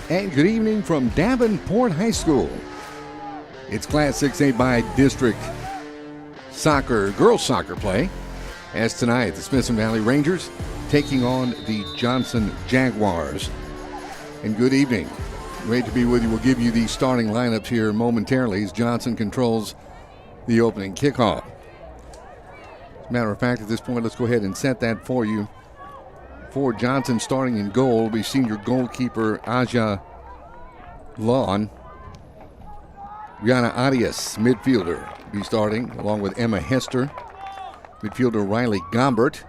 and good evening from Davenport High School. It's Class 6A by district soccer, girls soccer play, as tonight the Smithson Valley Rangers taking on the Johnson Jaguars. And good evening. Great to be with you. We'll give you the starting lineups here momentarily as Johnson controls the opening kickoff. As a matter of fact, at this point, let's go ahead and set that for you. For Johnson, starting in goal will be senior goalkeeper Aja Lawn. Rihanna Arias, midfielder, will be starting along with Emma Hester. Midfielder Riley Gombert.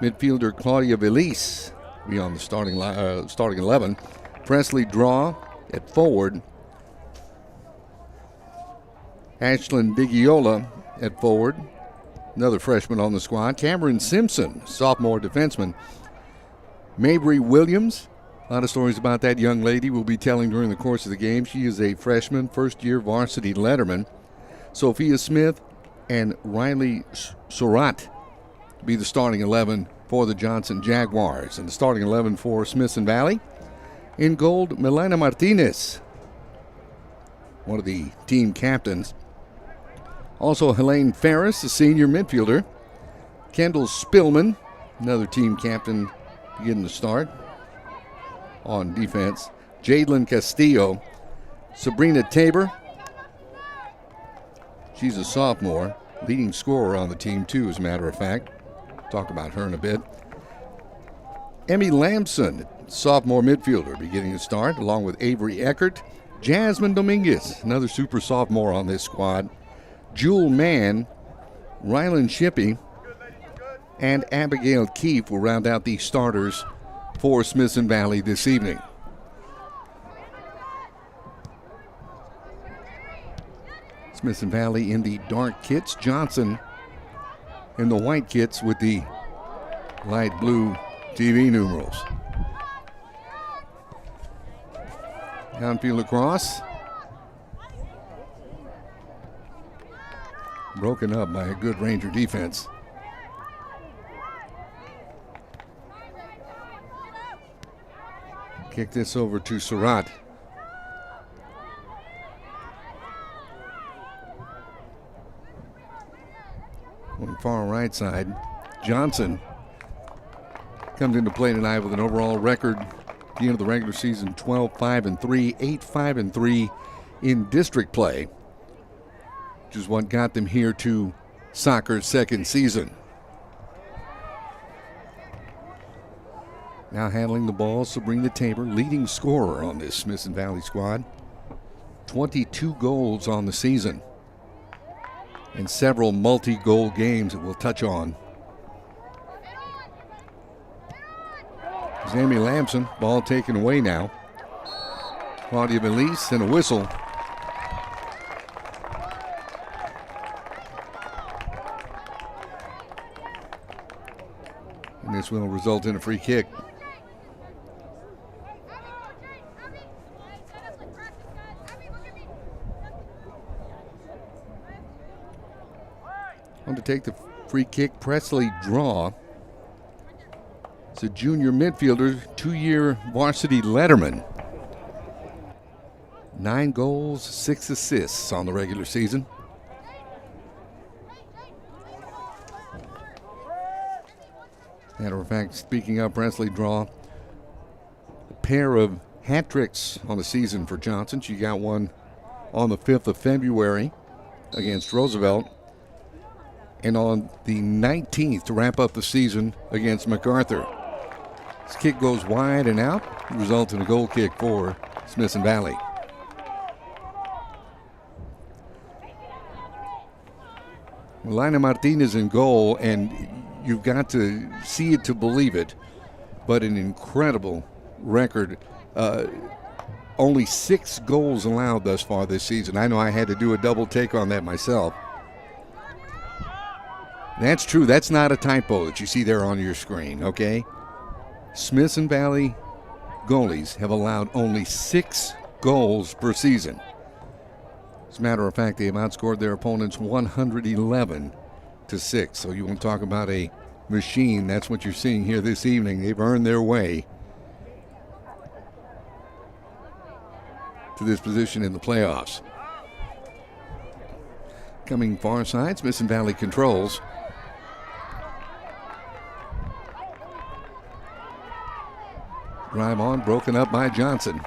Midfielder Claudia Velise will be on the starting 11. Presley Draw at forward. Ashlyn Bigiola at forward. Another freshman on the squad. Cameron Simpson, sophomore defenseman. Mabry Williams, a lot of stories about that young lady we'll be telling during the course of the game. She is a freshman, first-year varsity letterman. Sophia Smith and Riley Surratt be the starting 11 for the Johnson Jaguars. And the starting 11 for Smithson Valley. In gold, Milena Martinez, one of the team captains. Also, Helene Ferris, a senior midfielder. Kendall Spillman, another team captain, getting the start on defense. Jadlyn Castillo. Sabrina Tabor. She's a sophomore, leading scorer on the team, too, as a matter of fact. Talk about her in a bit. Emmy Lamson, sophomore midfielder, beginning to start, along with Avery Eckert. Jasmine Dominguez, another super sophomore on this squad. Jewel Mann, Rylan Shippey, and Abigail Keefe will round out the starters for Smithson Valley this evening. Smithson Valley in the dark kits. Johnson in the white kits with the light blue TV numerals. Downfield across. Broken up by a good Ranger defense. Kick this over to Surratt. On the far right side, Johnson comes into play tonight with an overall record at the end of the regular season, 12-5-3, 8-5-3 in district play, which is what got them here to soccer's second season. Now handling the ball, Sabrina Tabor, leading scorer on this Smithson Valley squad. 22 goals on the season and several multi-goal games that we'll touch on. Amy Lamson, ball taken away now. Claudia Velise and a whistle. And this will result in a free kick. On to take the free kick, Presley Draw. It's a junior midfielder, 2-year varsity letterman. 9 goals, 6 assists on the regular season. Matter of fact, speaking of Presley Draw, a pair of hat tricks on the season for Johnson. She got one on the 5th of February against Roosevelt, and on the 19th to wrap up the season against MacArthur. This kick goes wide and out, results in a goal kick for Smithson Valley. Melina Martinez in goal, and you've got to see it to believe it, but an incredible record. Only 6 goals allowed thus far this season. I know I had to do a double take on that myself. That's true. That's not a typo that you see there on your screen, okay? Smithson Valley goalies have allowed only 6 goals per season. As a matter of fact, they have outscored their opponents 111-6. So you want to talk about a machine. That's what you're seeing here this evening. They've earned their way to this position in the playoffs. Coming far side, Smithson Valley controls. Drive on, broken up by Johnson.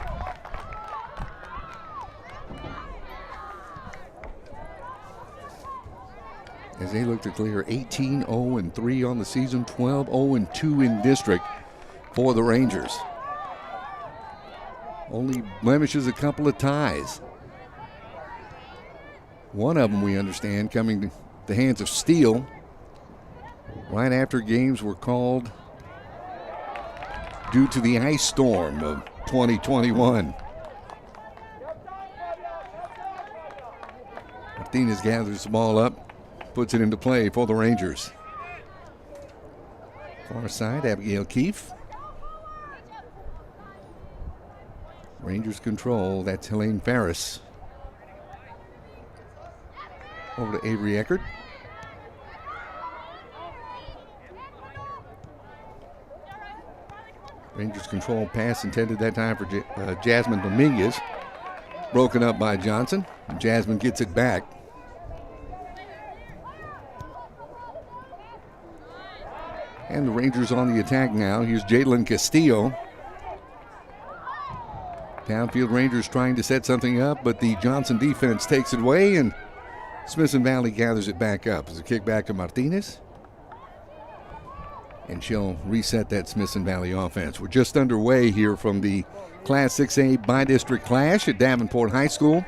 As they look to clear 18-0-3 on the season, 12-0-2 in district for the Rangers. Only blemishes a couple of ties. One of them, we understand, coming to the hands of Steele right after games were called due to the ice storm of 2021. Martinez gathers the ball up, puts it into play for the Rangers. Far side, Abigail Keefe. Rangers control, that's Helene Ferris. Over to Avery Eckert. Rangers control pass intended that time for Jasmine Dominguez. Broken up by Johnson. Jasmine gets it back. And the Rangers on the attack now. Here's Jalen Castillo. Downfield Rangers trying to set something up, but the Johnson defense takes it away, and Smithson Valley gathers it back up. It's a kick back to Martinez. And she'll reset that Smithson Valley offense. We're just underway here from the Class 6A bi-district clash at Davenport High School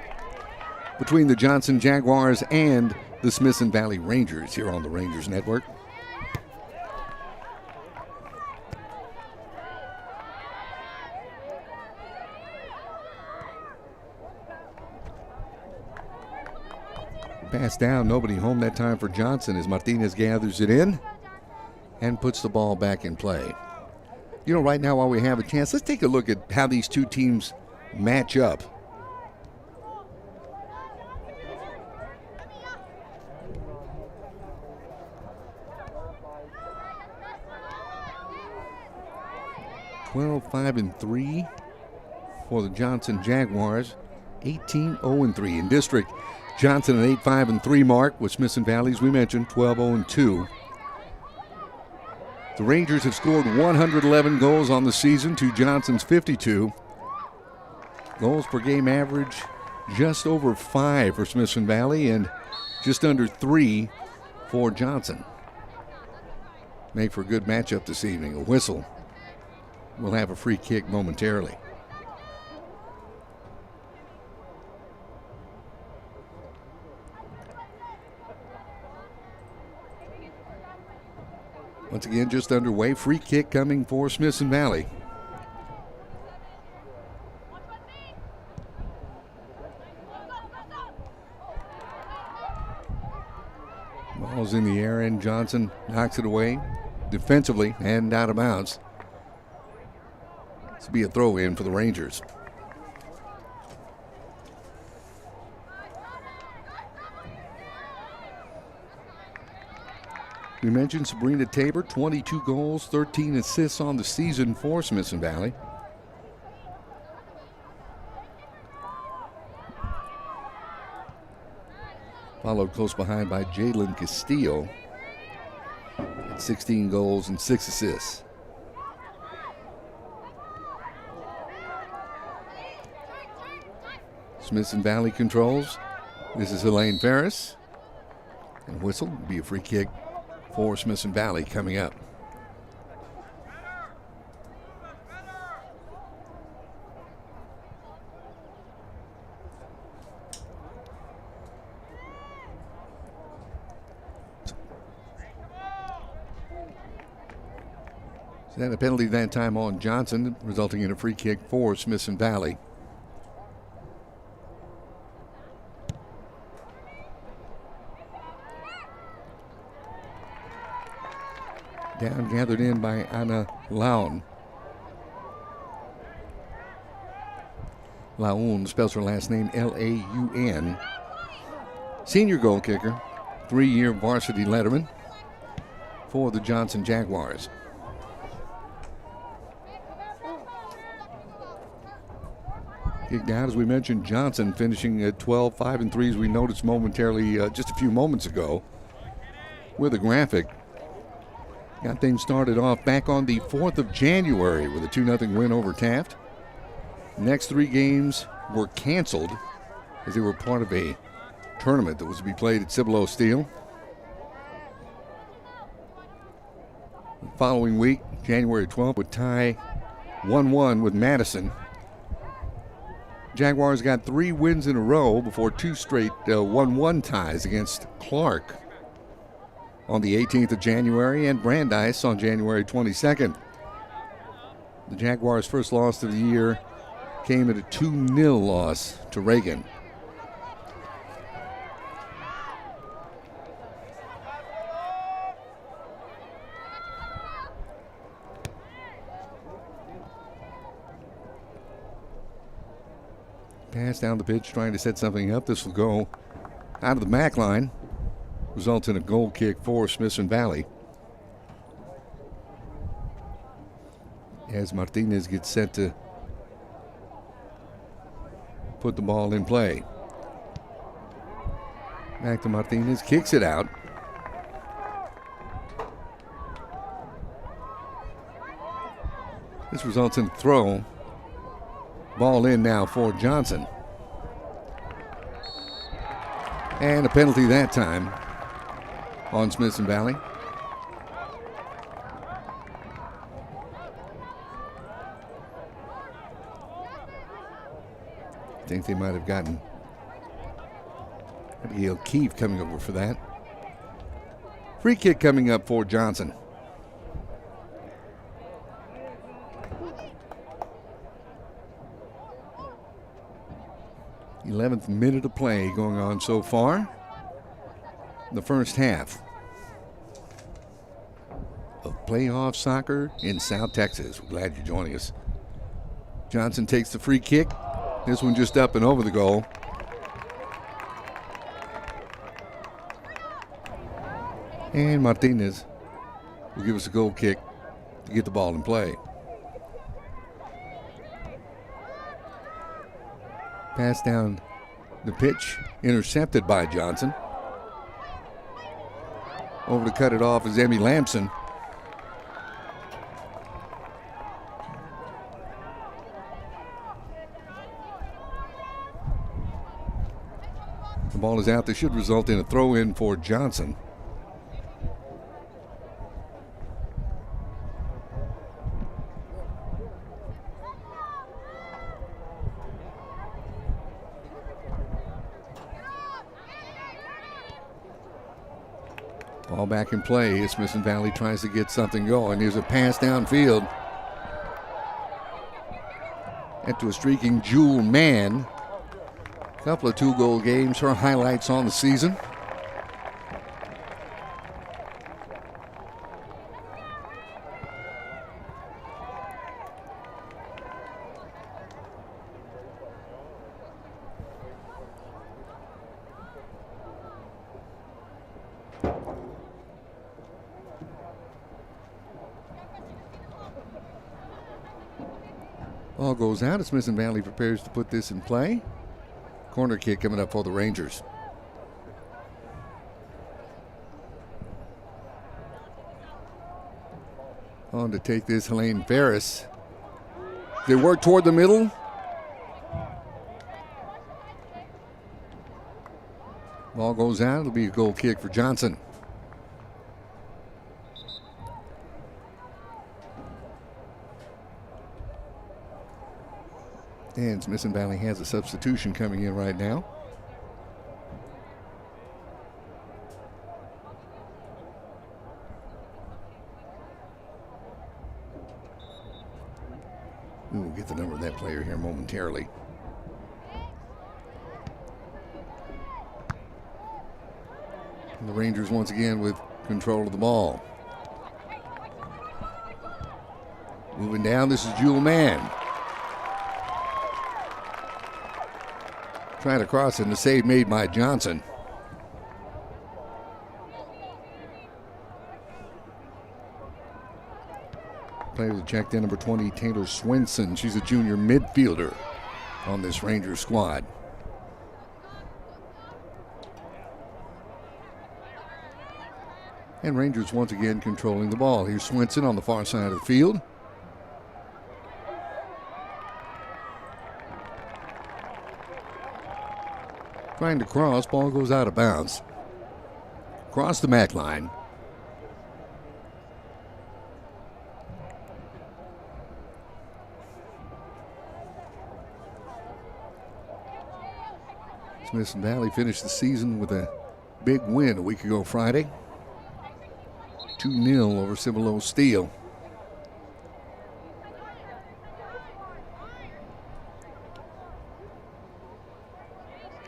between the Johnson Jaguars and the Smithson Valley Rangers here on the Rangers Network. Pass down, nobody home that time for Johnson as Martinez gathers it in and puts the ball back in play. You know, right now while we have a chance, let's take a look at how these two teams match up. (12-5-3) for the Johnson Jaguars, 18-0-3 in district. Johnson an 8-5-3 mark with Smithson Valley, as we mentioned, 12-0-2. The Rangers have scored 111 goals on the season to Johnson's 52. Goals per game average just over 5 for Smithson Valley and just under 3 for Johnson. Make for a good matchup this evening. A whistle. We'll have a free kick momentarily. Once again, just underway. Free kick coming for Smithson Valley. Ball's in the air, and Johnson knocks it away defensively and out of bounds. This will be a throw in for the Rangers. We mentioned Sabrina Tabor, 22 goals, 13 assists on the season for Smithson Valley. Followed close behind by Jalen Castillo at 16 goals and 6 assists. Smithson Valley controls. This is Helene Ferris. And whistle will be a free kick for Smithson Valley coming up. So then a penalty that time on Johnson, resulting in a free kick for Smithson Valley. Down, gathered in by Anna Laun. Laun spells her last name L-A-U-N. Senior goal kicker, 3-year varsity letterman for the Johnson Jaguars. Kicked out, as we mentioned, Johnson finishing at 12, 5 and 3, as we noticed momentarily just a few moments ago with a graphic. Got things started off back on the 4th of January with a 2-0 win over Taft. Next 3 games were canceled as they were part of a tournament that was to be played at Cibolo Steel. The following week, January 12th, would tie 1-1 with Madison. Jaguars got 3 wins in a row before 2 straight 1-1 ties against Clark on the 18th of January and Brandeis on January 22nd. The Jaguars' first loss of the year came at a 2-0 loss to Reagan. Pass down the pitch, trying to set something up. This will go out of the back line. Results in a goal kick for Smithson Valley. As Martinez gets set to put the ball in play. Back to Martinez, kicks it out. This results in a throw. Ball in now for Johnson. And a penalty that time on Smithson Valley. I think they might have gotten maybe O'Keefe coming over for that. Free kick coming up for Johnson. The 11th minute of play going on so far in the first half of playoff soccer in South Texas. We're glad you're joining us. Johnson takes the free kick. This one just up and over the goal. And Martinez will give us a goal kick to get the ball in play. Pass down the pitch, intercepted by Johnson. Over to cut it off is Emmy Lamson. The ball is out. This should result in a throw-in for Johnson. Ball back in play. Smithson Valley tries to get something going. Here's a pass downfield. Into a streaking Jewel Mann. Couple of 2-goal games. Her highlights on the season. Ball goes out as Smithson Valley prepares to put this in play. Corner kick coming up for the Rangers. On to take this, Helene Ferris. They work toward the middle. Ball goes out. It'll be a goal kick for Johnson. And Smithson Valley has a substitution coming in right now. We will get the number of that player here momentarily. And the Rangers once again with control of the ball. Moving down, this is Jewel Mann. Trying to cross it, and the save made by Johnson. Player that checked in, number 20, Taylor Swenson. She's a junior midfielder on this Rangers squad. And Rangers once again controlling the ball. Here's Swinson on the far side of the field. Trying to cross, ball goes out of bounds. Across the MAC line. Smithson Valley finished the season with a big win a week ago Friday. 2-0 over Cibolo Steel.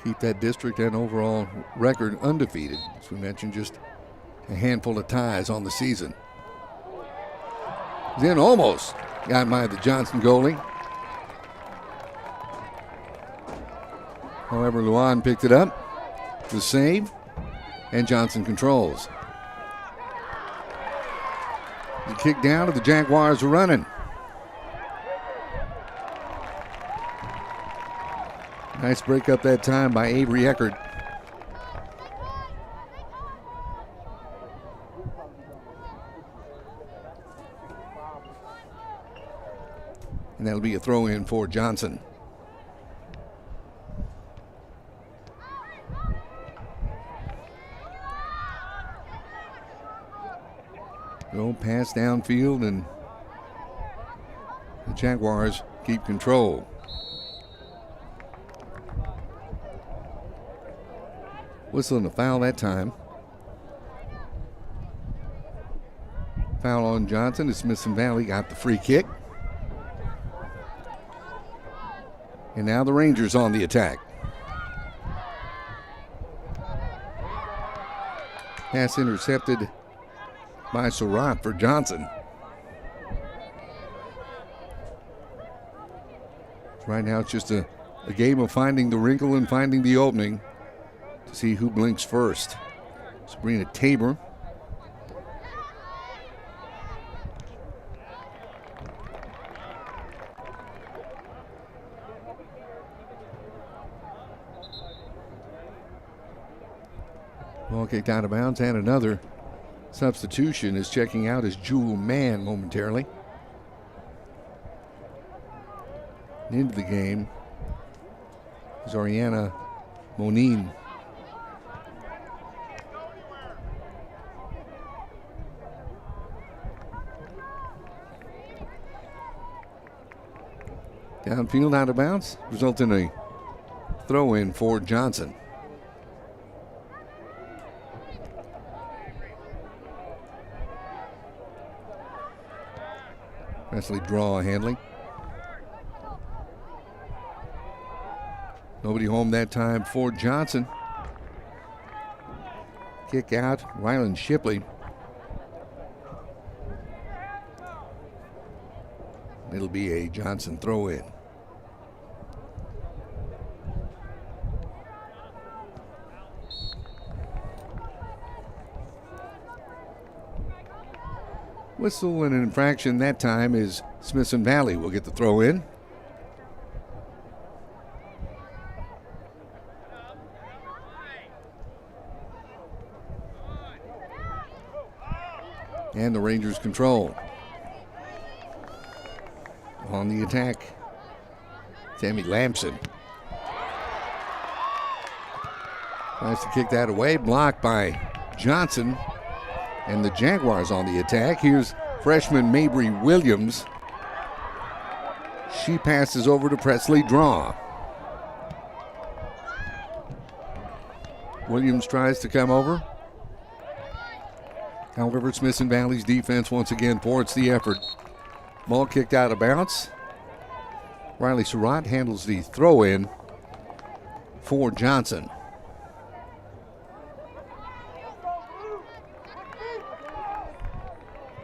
Keep that district and overall record undefeated. As we mentioned, just a handful of ties on the season. Then almost got by the Johnson goalie. However, Luan picked it up. The save, and Johnson controls. The kick down to the Jaguars are running. Nice break up that time by Avery Eckert. And that'll be a throw in for Johnson. Go pass downfield, and the Jaguars keep control. Whistling a foul that time. Foul on Johnson as Smithson Valley got the free kick. And now the Rangers on the attack. Pass intercepted by Surratt for Johnson. Right now it's just a game of finding the wrinkle and finding the opening to see who blinks first. Sabrina Tabor. Ball kicked out of bounds, and another substitution is checking out as Jewel Mann momentarily. Into the game is Ariana Monin. Downfield, out of bounds, result in a throw in for Johnson. Presley draw handling. Nobody home that time for Johnson. Kick out, Rylan Shipley. It'll be a Johnson throw in. Whistle and an infraction that time is Smithson Valley will get the throw in. And the Rangers control. On the attack, Tammy Lamson. Tries to kick that away, blocked by Johnson. And the Jaguars on the attack. Here's freshman Mabry Williams. She passes over to Presley Draw. Williams tries to come over. However, Smithson Valley's defense once again thwarts the effort. Ball kicked out of bounds. Riley Surratt handles the throw in for Johnson.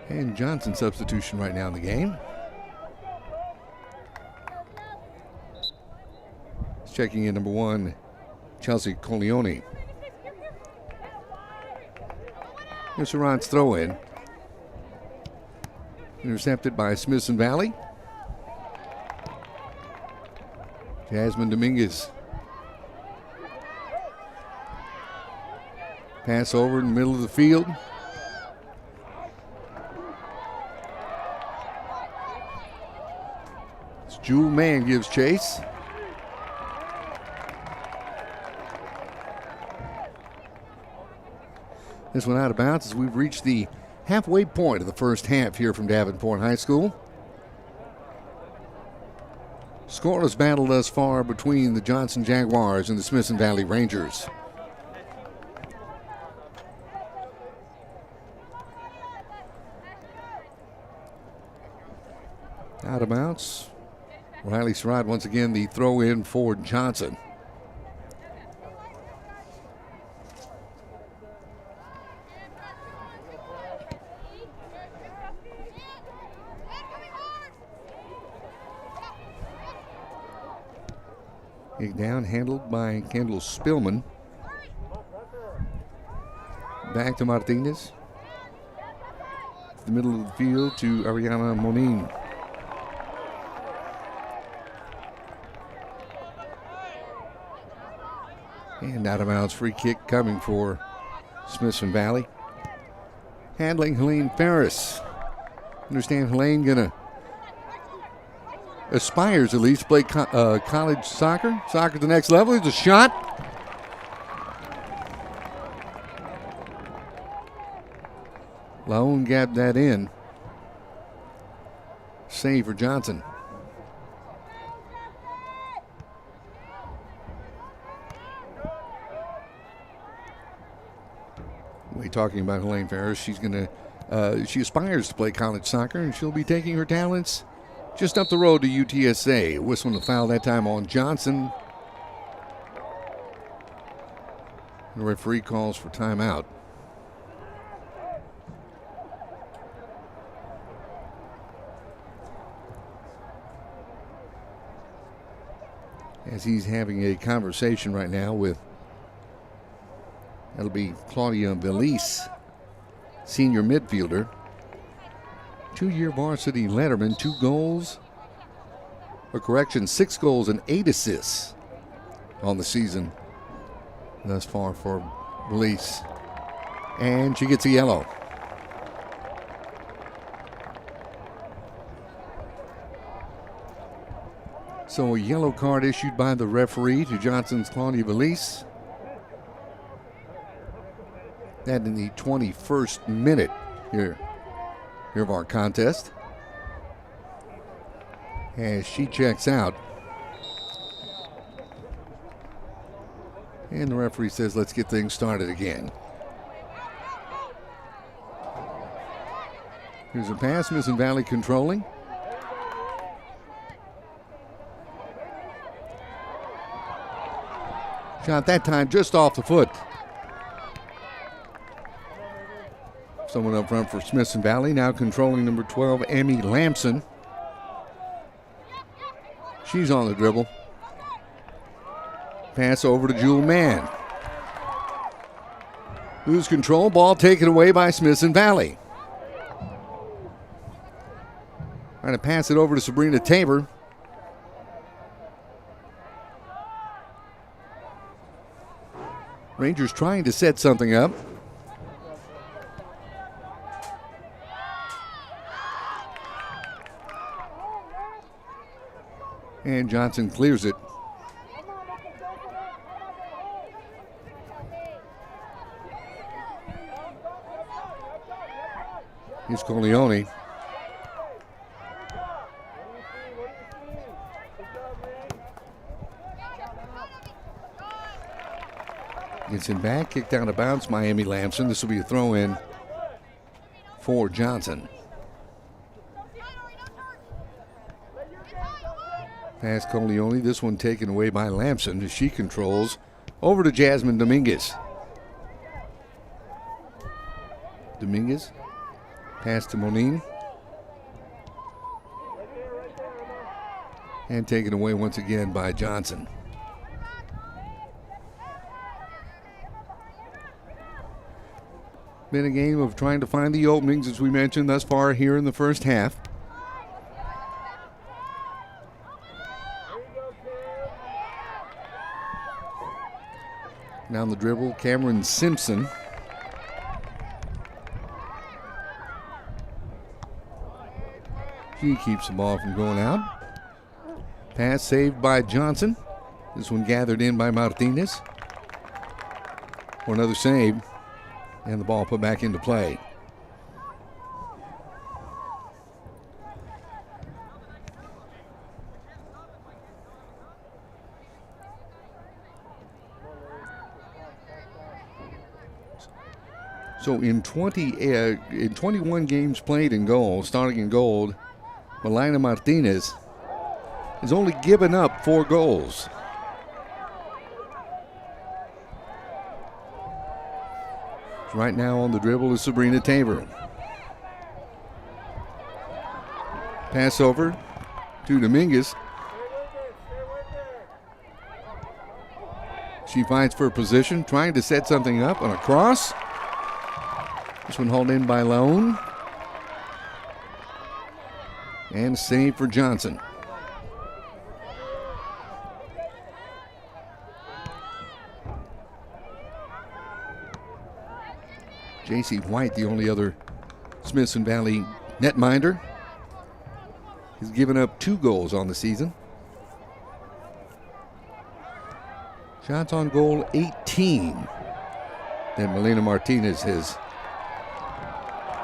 And Johnson substitution right now in the game. Checking in number 1, Chelsea Colione. Here's Surratt's throw in. Intercepted by Smithson Valley. Jasmine Dominguez. Pass over in the middle of the field. Jewel Mann gives chase. This one out of bounds as we've reached the halfway point of the first half here from Davenport High School. Scoreless battle thus far between the Johnson Jaguars and the Smithson Valley Rangers. Out of bounds. Riley Surratt once again the throw in for Johnson. Kick down, handled by Kendall Spillman. Back to Martinez. The middle of the field to Ariana Monin. And out of bounds, free kick coming for Smithson Valley. Handling Helene Ferris. Understand Helene gonna aspires at least to play college soccer. Soccer at the next level. There's a shot. Laone got that in. Save for Johnson. We're talking about Helene Ferris. She's gonna. She aspires to play college soccer, and she'll be taking her talents just up the road to UTSA. Whistling a foul that time on Johnson. The referee calls for timeout. As he's having a conversation right now with, that'll be Claudia Velise, senior midfielder. 2-year varsity letterman, 6 goals and 8 assists on the season thus far for Velise. And she gets a yellow. So a yellow card issued by the referee to Johnson's Claudia Velise. That in the 21st minute here of our contest. As she checks out. And the referee says, let's get things started again. Here's a pass, Smithson Valley controlling. Shot that time just off the foot. Someone up front for Smithson Valley, now controlling number 12, Emmy Lamson. She's on the dribble. Pass over to Jewel Mann. Lose control, ball taken away by Smithson Valley. Trying to pass it over to Sabrina Tabor. Rangers trying to set something up. And Johnson clears it. Here's Corleone. Gets him back, kicked out of bounds, Miami Lamson. This will be a throw in for Johnson. Pass Corleone, this one taken away by Lamson as she controls over to Jasmine Dominguez. Dominguez, pass to Monin. And taken away once again by Johnson. Been a game of trying to find the openings, as we mentioned, thus far here in the first half. Down the dribble, Cameron Simpson. She keeps the ball from going out. Pass saved by Johnson. This one gathered in by Martinez. For another save. And the ball put back into play. So in 21 games played in goal, starting in goal, Melina Martinez has only given up 4 goals. Right now on the dribble is Sabrina Tabor. Pass over to Dominguez. She fights for position, trying to set something up on a cross. This one hauled in by Leone. And save for Johnson. J.C. White, the only other Smithson Valley netminder, has given up 2 goals on the season. Shots on goal 18. Then Melina Martinez has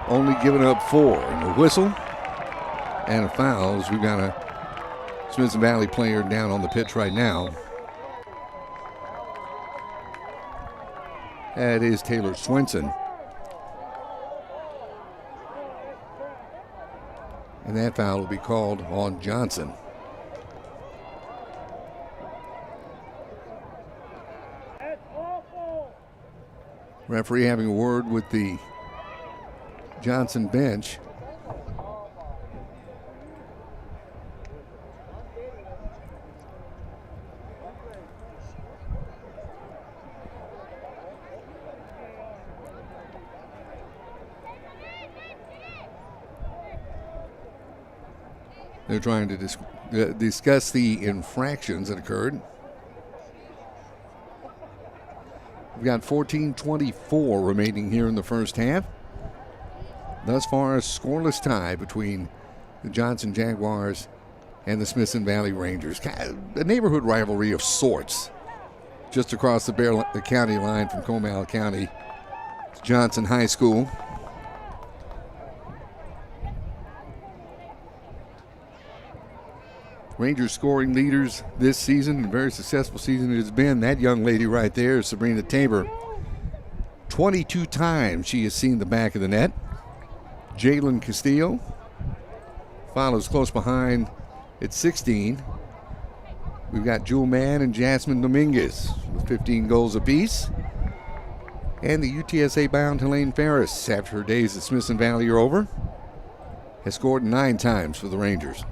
only given up 4. And a whistle and a foul as we've got a Smithson Valley player down on the pitch right now. That is Taylor Swenson. And that foul will be called on Johnson. Referee having a word with the Johnson bench. They're trying to discuss the infractions that occurred. We've got 14:24 remaining here in the first half. Thus far, a scoreless tie between the Johnson Jaguars and the Smithson Valley Rangers. A neighborhood rivalry of sorts. Just across the county line from Comal County to Johnson High School. Rangers scoring leaders this season, a very successful season it has been. That young lady right there is Sabrina Tabor. 22 times she has seen the back of the net. Jalen Castillo follows close behind at 16. We've got Jewel Mann and Jasmine Dominguez with 15 goals apiece. And the UTSA-bound Helene Ferris, after her days at Smithson Valley are over, has scored 9 times for the Rangers.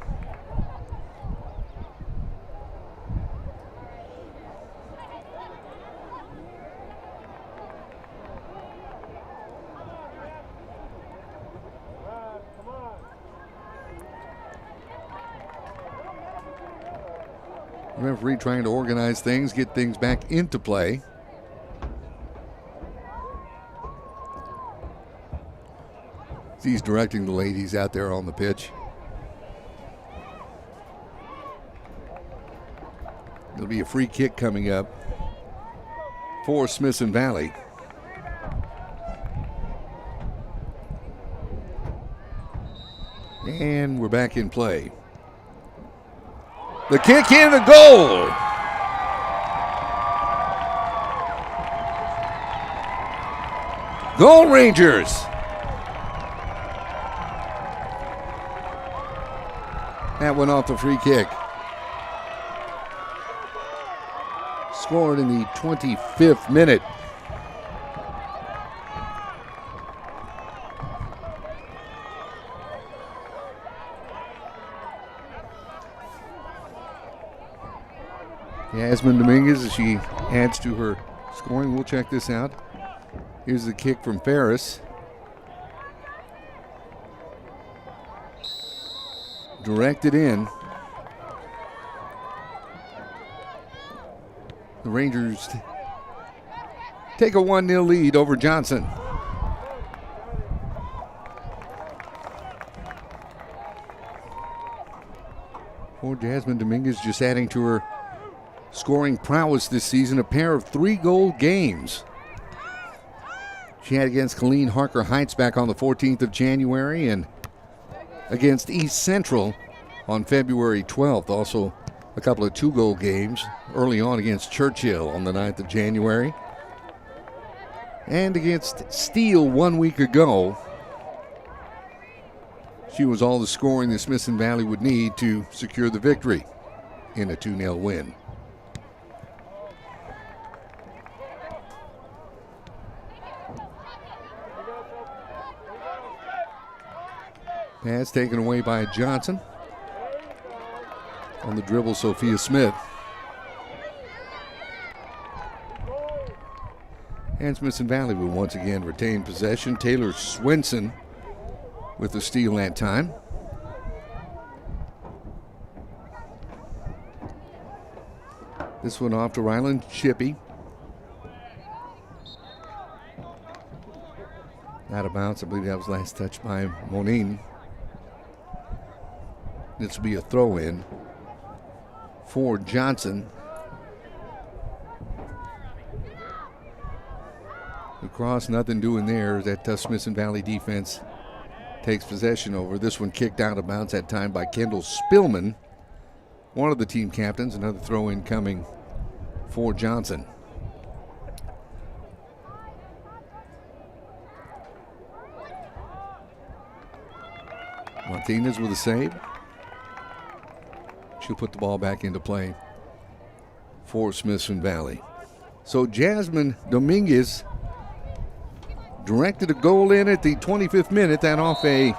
Referee trying to organize things, get things back into play. He's directing the ladies out there on the pitch. There'll be a free kick coming up for Smithson Valley. And we're back in play. The kick in, the goal. Goal Rangers. That went off the free kick. Scored in the 25th minute. Jasmine Dominguez, as she adds to her scoring. We'll check this out. Here's the kick from Ferris. Directed in. The Rangers take a 1-0 lead over Johnson. For Jasmine Dominguez, just adding to her scoring prowess this season, a pair of 3-goal games. She had against Colleen Harker Heights back on the 14th of January and against East Central on February 12th. Also a couple of 2-goal games early on against Churchill on the 9th of January. And against Steele 1 week ago. She was all the scoring the Smithson Valley would need to secure the victory in a 2-0 win. Pass taken away by Johnson. On the dribble, Sophia Smith. And Smithson Valley will once again retain possession. Taylor Swenson with the steal that time. This one off to Ryland Shippey. Out of bounds. I believe that was last touched by Monine. This will be a throw-in for Johnson. The cross, nothing doing there. That tough Smithson Valley defense takes possession over. This one kicked out of bounds that time by Kendall Spillman, one of the team captains. Another throw-in coming for Johnson. Martinez with a save. She'll put the ball back into play for Smithson Valley. So Jasmine Dominguez directed a goal in at the 25th minute. That off a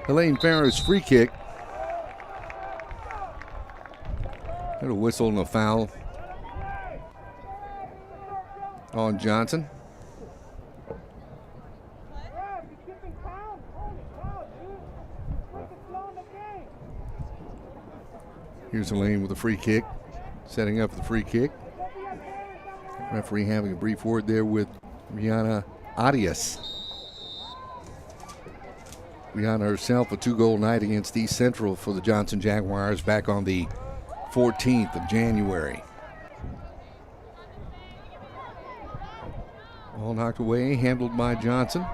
Helene Ferris free kick. Got a whistle and a foul on Johnson. Here's Elaine with a free kick, setting up the free kick. Referee having a brief word there with Rihanna Arias. Rihanna herself, a 2-goal night against East Central for the Johnson Jaguars back on the 14th of January. All knocked away, handled by Johnson.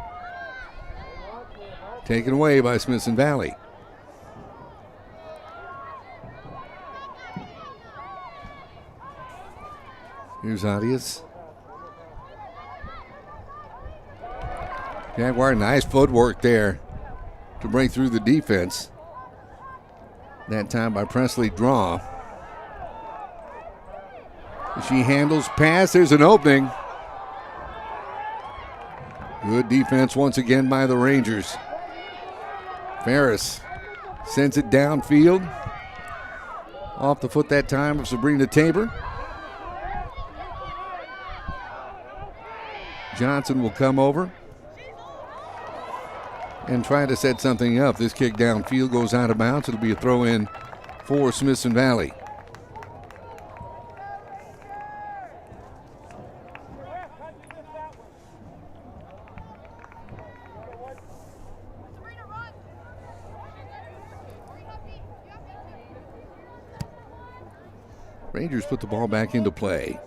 Taken away by Smithson Valley. Here's Arias. Jaguar, nice footwork there to break through the defense. That time by Presley Draw. She handles pass. There's an opening. Good defense once again by the Rangers. Ferris sends it downfield. Off the foot that time of Sabrina Tabor. Johnson will come over and try to set something up. This kick downfield goes out of bounds. It'll be a throw in for Smithson Valley. Rangers put the ball back into play.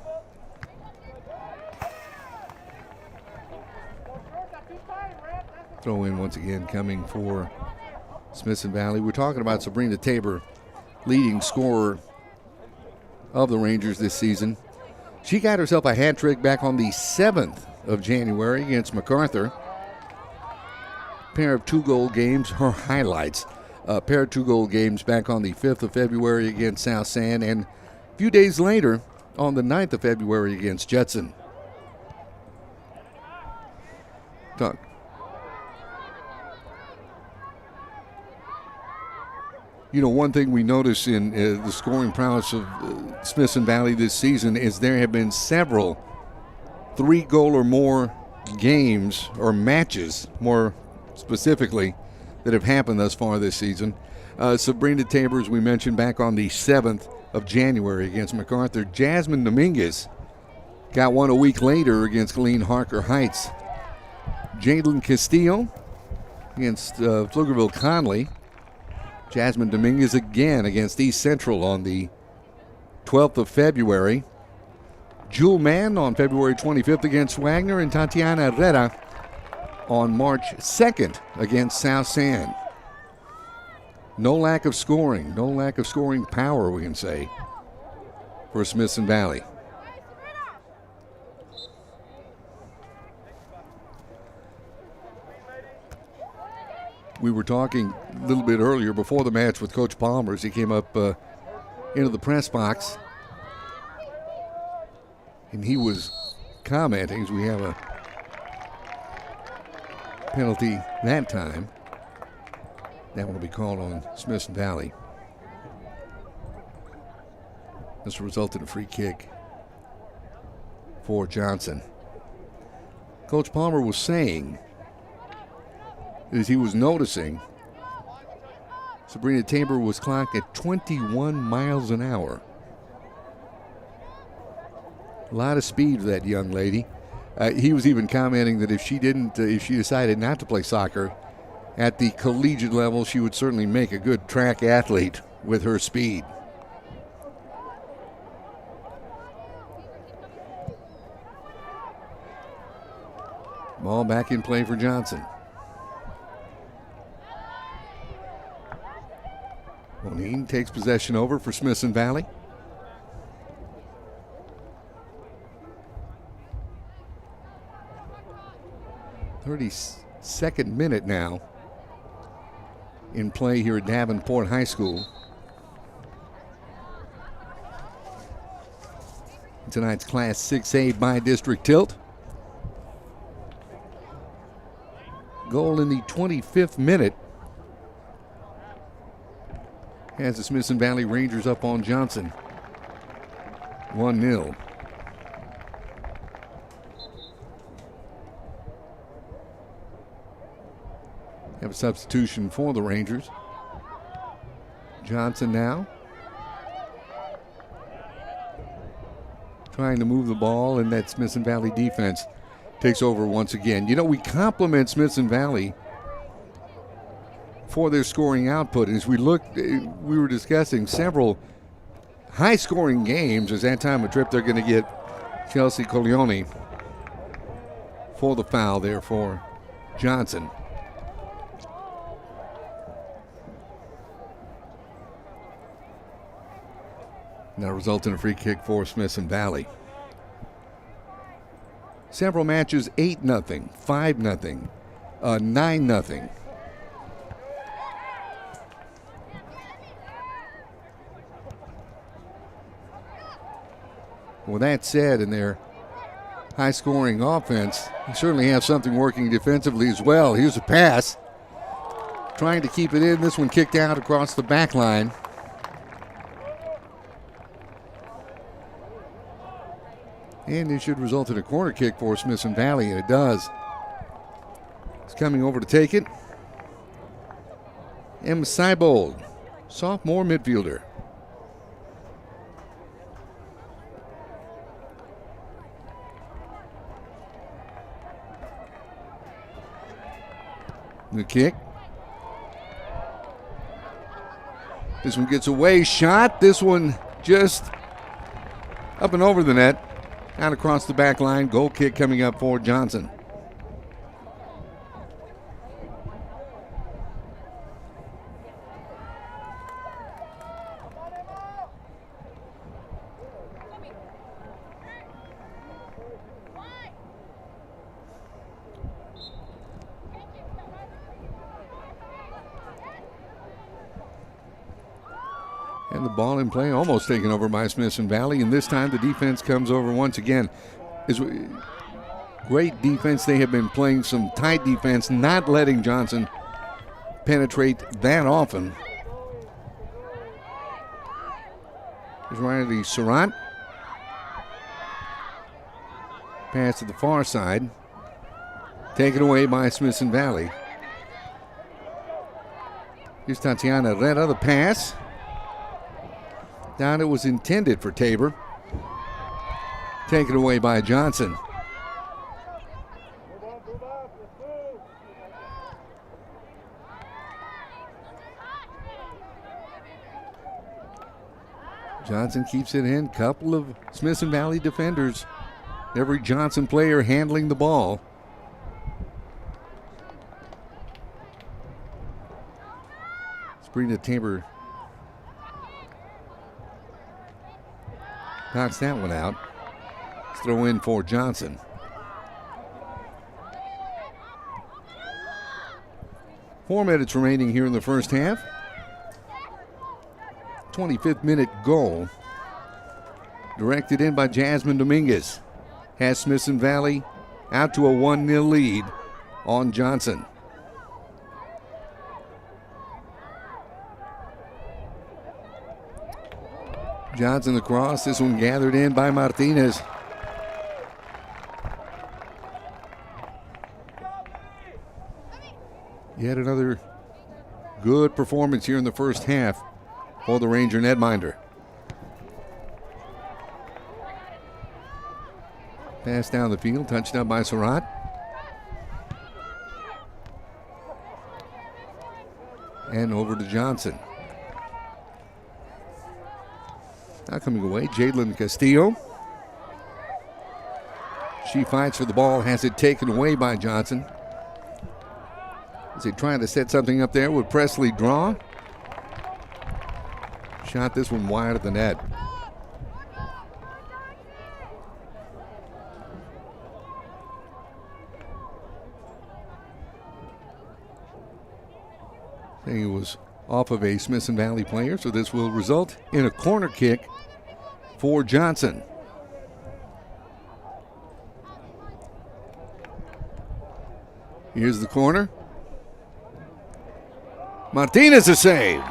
Throw in once again coming for Smithson Valley. We're talking about Sabrina Tabor, leading scorer of the Rangers this season. She got herself a hat trick back on the 7th of January against MacArthur. Pair of 2-goal games, her highlights. A pair of 2-goal games back on the 5th of February against South San, and a few days later on the 9th of February against Judson. Talk. You know, one thing we notice in the scoring prowess of Smithson Valley this season is there have been several 3-goal or more games or matches, more specifically, that have happened thus far this season. Sabrina Tabor, as we mentioned, back on the 7th of January against MacArthur. Jasmine Dominguez got one a week later against Killeen Harker Heights. Jalen Castillo against Pflugerville Conley. Jasmine Dominguez again against East Central on the 12th of February. Jewel Mann on February 25th against Wagner, and Tatiana Herrera on March 2nd against South San. No lack of scoring power, we can say, for Smithson Valley. We were talking a little bit earlier before the match with Coach Palmer as he came up into the press box. And he was commenting, as we have a penalty that time. That will be called on Smithson Valley. This will result in a free kick for Johnson. Coach Palmer was saying, as he was noticing, Sabrina Tabor was clocked at 21 miles an hour. A lot of speed for that young lady. He was even commenting that if she decided not to play soccer at the collegiate level, she would certainly make a good track athlete with her speed. Ball back in play for Johnson. O'Neill takes possession over for Smithson Valley. 32nd minute now in play here at Davenport High School. Tonight's Class 6A by district tilt. Goal in the 25th minute has the Smithson Valley Rangers up on Johnson. 1-0. Have a substitution for the Rangers. Johnson now trying to move the ball, and that Smithson Valley defense takes over once again. You know, we compliment Smithson Valley for their scoring output. As we looked, we were discussing several high-scoring games. As that time of trip, they're going to get Chelsea Coglione for the foul there for Johnson. That results in a free kick for Smithson Valley. Several matches 8-0, 5-0, 9-0. With that said, in their high-scoring offense, they certainly have something working defensively as well. Here's a pass. Trying to keep it in. This one kicked out across the back line. And it should result in a corner kick for Smithson Valley, and it does. It's coming over to take it. M. Seibold, sophomore midfielder. The kick. This one gets away. Shot. This one just up and over the net. Out across the back line. Goal kick coming up for Johnson. And the ball in play, almost taken over by Smithson Valley. And this time the defense comes over once again. Great defense. They have been playing some tight defense, not letting Johnson penetrate that often. Here's Riley Surratt. Pass to the far side. Taken away by Smithson Valley. Here's Tatiana Herrera, the pass. Down it was intended for Tabor. Taken away by Johnson. Johnson keeps it in. Couple of Smithson Valley defenders. Every Johnson player handling the ball. Sabrina Tabor knocks that one out. Throw in for Johnson. Four minutes remaining here in the first half. 25th minute goal. Directed in by Jasmine Dominguez. Has Smithson Valley out to a 1-0 lead on Johnson. Johnson across. This one gathered in by Martinez. Yet another good performance here in the first half for the Ranger netminder. Pass down the field, touched up by Surratt. And over to Johnson. Now coming away, Jadlyn Castillo. She fights for the ball, has it taken away by Johnson. Is he trying to set something up there with Presley Draw? Shot this one wide of the net. I think it was off of a Smithson Valley player, so this will result in a corner kick for Johnson. Here's the corner. Martinez is saved.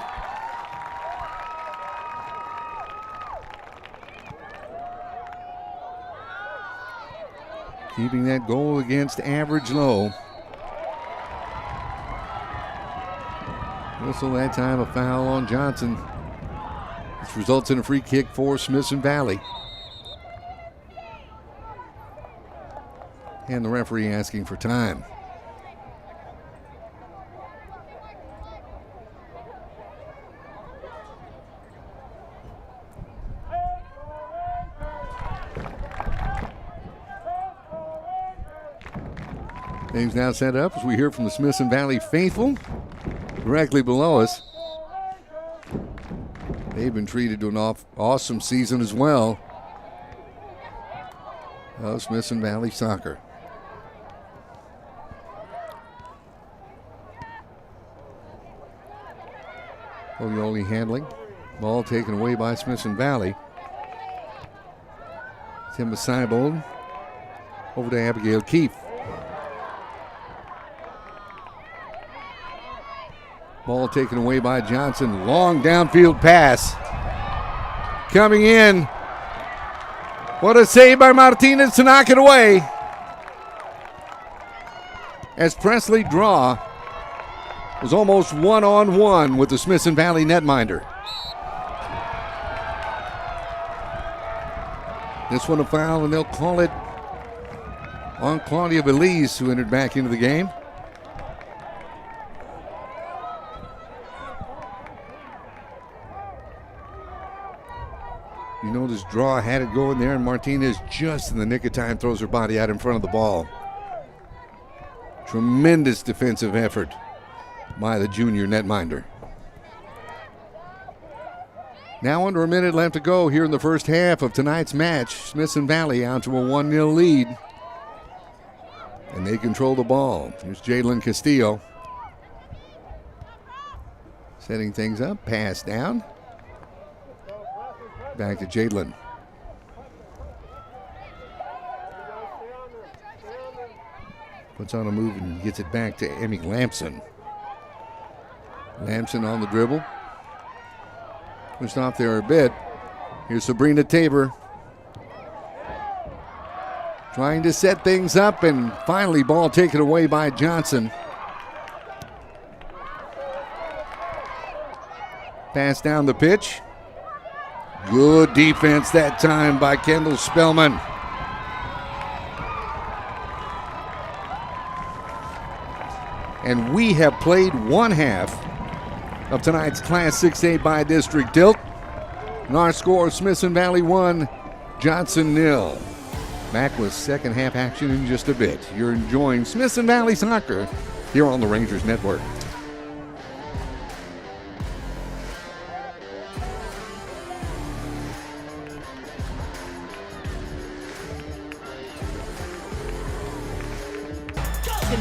Keeping that goal against average low. Whistle that time, a foul on Johnson. This results in a free kick for Smithson Valley. And the referee asking for time. Things now set up as we hear from the Smithson Valley faithful directly below us. They've been treated to an awesome season as well. Smithson Valley soccer. Polioli handling. Ball taken away by Smithson Valley. Tim Seibold over to Abigail Keefe. Ball taken away by Johnson. Long downfield pass. Coming in. What a save by Martinez to knock it away. As Presley Draw was almost one-on-one with the Smithson Valley netminder. This one a foul, and they'll call it on Claudia Belize, who entered back into the game. You notice Draw had it going there, and Martinez just in the nick of time throws her body out in front of the ball. Tremendous defensive effort by the junior netminder. Now under a minute left to go here in the first half of tonight's match. Smithson Valley out to a 1-0 lead. And they control the ball. Here's Jadlyn Castillo. Setting things up, pass down. Back to Jadlyn. Puts on a move and gets it back to Emmy Lampson. Lampson on the dribble. Pushed off there a bit. Here's Sabrina Tabor. Trying to set things up, and finally ball taken away by Johnson. Pass down the pitch. Good defense that time by Kendall Spellman. And we have played one half of tonight's Class 6A by district tilt. And our score, Smithson Valley 1, Johnson 0. Back with second half action in just a bit. You're enjoying Smithson Valley Soccer here on the Rangers Network.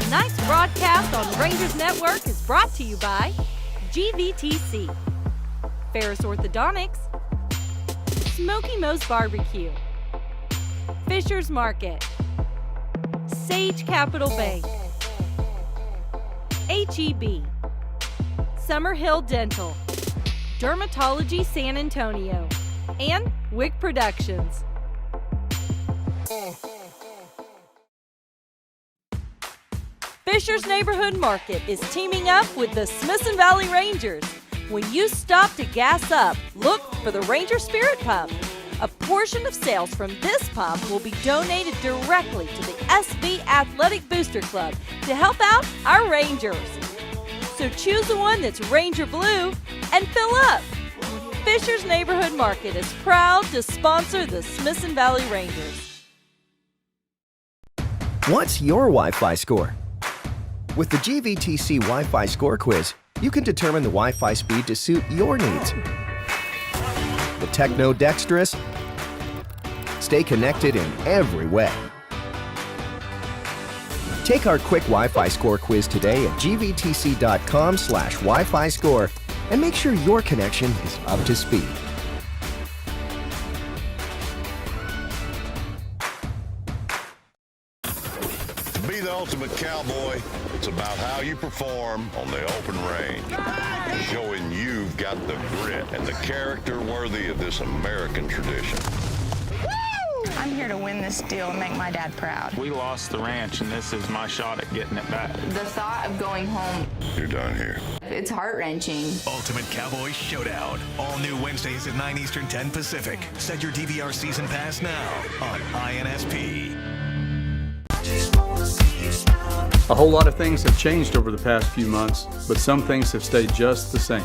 Tonight's broadcast on Rangers Network is brought to you by GVTC, Ferris Orthodontics, Smoky Moe's Barbecue, Fisher's Market, Sage Capital Bank, HEB, Summerhill Dental, Dermatology San Antonio, and Wick Productions. Fisher's Neighborhood Market is teaming up with the Smithson Valley Rangers. When you stop to gas up, look for the Ranger Spirit Pump. A portion of sales from this pump will be donated directly to the SV Athletic Booster Club to help out our Rangers. So choose the one that's Ranger Blue and fill up. Fisher's Neighborhood Market is proud to sponsor the Smithson Valley Rangers. What's your Wi-Fi score? With the GVTC Wi-Fi Score Quiz, you can determine the Wi-Fi speed to suit your needs. The techno-dexterous? Stay connected in every way. Take our quick Wi-Fi Score Quiz today at gvtc.com/Wi-Fi Score and make sure your connection is up to speed. Be the ultimate cowboy. It's about how you perform on the open range. Showing you've got the grit and the character worthy of this American tradition. I'm here to win this deal and make my dad proud. We lost the ranch, and this is my shot at getting it back. The thought of going home, You're done here. it's heart-wrenching. Ultimate Cowboy Showdown. All new Wednesdays at 9 Eastern, 10 Pacific. Set your DVR season pass now on INSP. A whole lot of things have changed over the past few months, but some things have stayed just the same.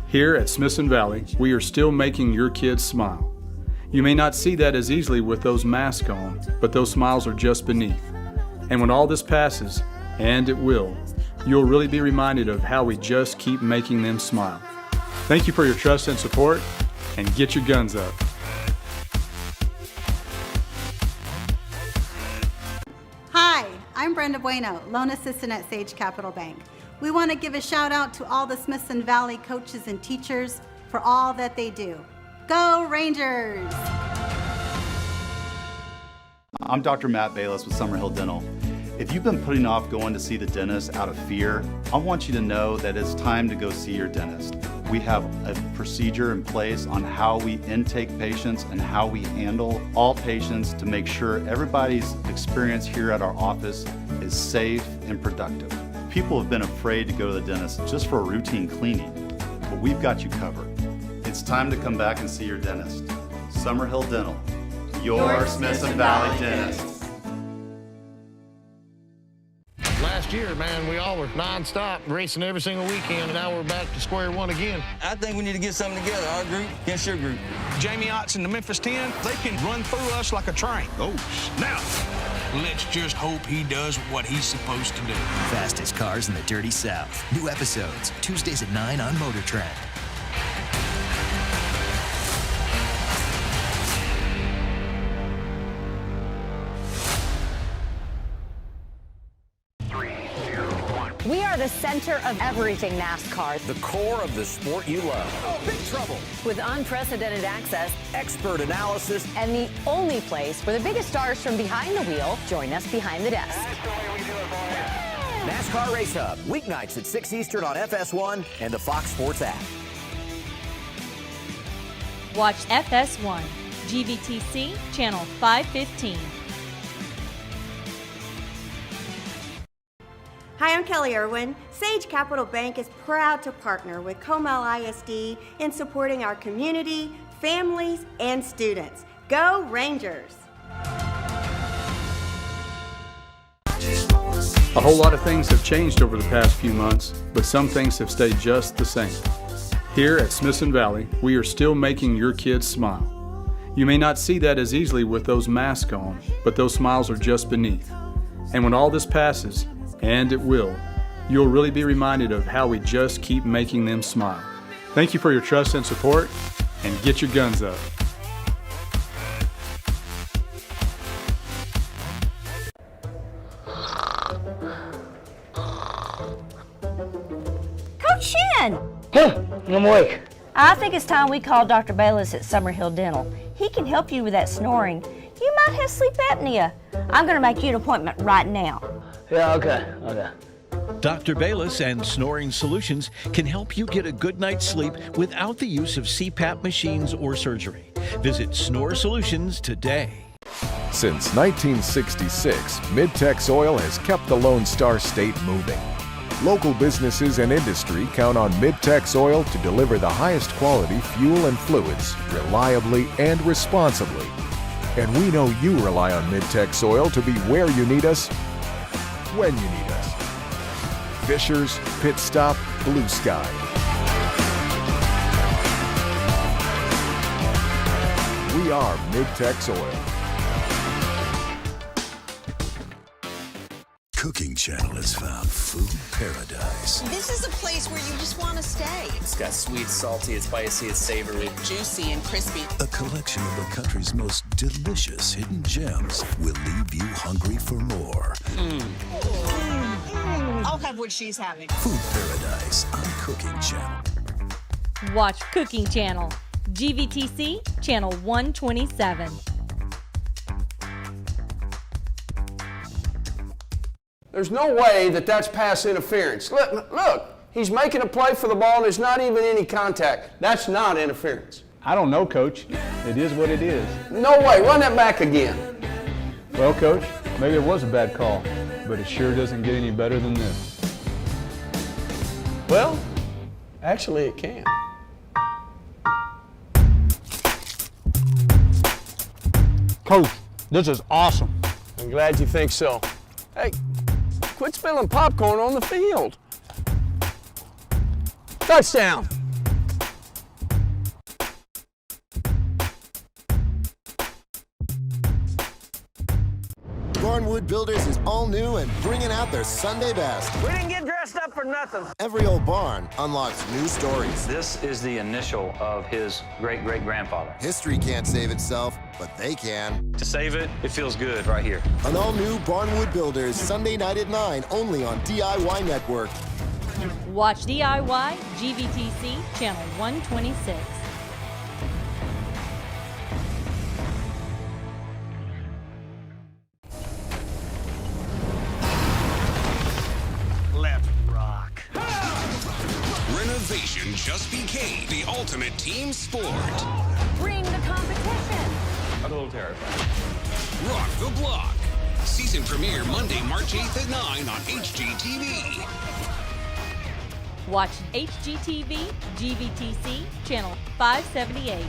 Here at Smithson Valley, we are still making your kids smile. You may not see that as easily with those masks on, but those smiles are just beneath. And when all this passes, and it will, you'll really be reminded of how we just keep making them smile. Thank you for your trust and support, and get your guns up. Hi, I'm Brenda Bueno, loan assistant at Sage Capital Bank. We want to give a shout out to all the Smithson Valley coaches and teachers for all that they do. Go Rangers! I'm Dr. Matt Bayless with Summerhill Dental. If you've been putting off going to see the dentist out of fear, I want you to know that it's time to go see your dentist. We have a procedure in place on how we intake patients and how we handle all patients to make sure everybody's experience here at our office is safe and productive. People have been afraid to go to the dentist just for a routine cleaning, but we've got you covered. It's time to come back and see your dentist. Summerhill Dental, your Smithson Valley dentist. Last year, man, we all were non-stop racing every single weekend, and now we're back to square one again. I think we need to get something together, our group against your group. Jamie Otts and the Memphis 10, they can run through us like a train. Oh, snap! Let's just hope he does what he's supposed to do. Fastest cars in the Dirty South. New episodes, Tuesdays at 9 on Motor Trend. We are the center of everything NASCAR. The core of the sport you love. Oh, big trouble. With unprecedented access, expert analysis, and the only place where the biggest stars from behind the wheel join us behind the desk. That's the way we do it, boys. NASCAR Race Hub, weeknights at 6 Eastern on FS1 and the Fox Sports app. Watch FS1, GVTC, Channel 515. Hi, I'm Kelly Irwin. Sage Capital Bank is proud to partner with Comel ISD in supporting our community, families, and students. Go Rangers! I just wanna see A whole lot of things have changed over the past few months, but some things have stayed just the same. Here at Smithson Valley, we are still making your kids smile. You may not see that as easily with those masks on, but those smiles are just beneath. And when all this passes, and it will, you'll really be reminded of how we just keep making them smile. Thank you for your trust and support, and get your guns up. Coach Shin! I'm awake. I think it's time we call Dr. Bayless at Summerhill Dental. He can help you with that snoring. You might have sleep apnea. I'm going to make you an appointment right now. Yeah, okay. Dr. Bayless and Snoring Solutions can help you get a good night's sleep without the use of CPAP machines or surgery. Visit Snore Solutions today. Since 1966, Midtex Oil has kept the Lone Star State moving. Local businesses and industry count on Midtex Oil to deliver the highest quality fuel and fluids reliably and responsibly. And we know you rely on Midtex Oil to be where you need us, when you need us. Fishers, Pit Stop, Blue Sky. We are Midtex Oil. Cooking Channel has found food paradise. This is a place where you just want to stay. It's got sweet, salty, it's spicy, it's savory. Juicy and crispy. A collection of the country's most delicious hidden gems will leave you hungry for more. I'll have what she's having. Food Paradise on Cooking Channel. Watch Cooking Channel, GVTC, Channel 127. There's no way that that's pass interference. Look, he's making a play for the ball and there's not even any contact. That's not interference. I don't know, Coach. It is what it is. No way, run that back again. Well, Coach, maybe it was a bad call, but it sure doesn't get any better than this. Well, actually it can. Coach, this is awesome. I'm glad you think so. Hey, quit spilling popcorn on the field. Touchdown. Barnwood Builders is all new and bringing out their Sunday best. We didn't get dressed up for nothing. Every old barn unlocks new stories. This is the initial of his great-great-grandfather. History can't save itself, but they can. To save it, it feels good right here. An all-new Barnwood Builders, Sunday night at 9, only on DIY Network. Watch DIY, GVTC, Channel 126. Let's rock. Renovation just became the ultimate team sport. Bring the competition. I'm a little terrified. Rock the Block. Season premiere Monday, March 8th at 9 on HGTV. Watch HGTV, GVTC, Channel 578.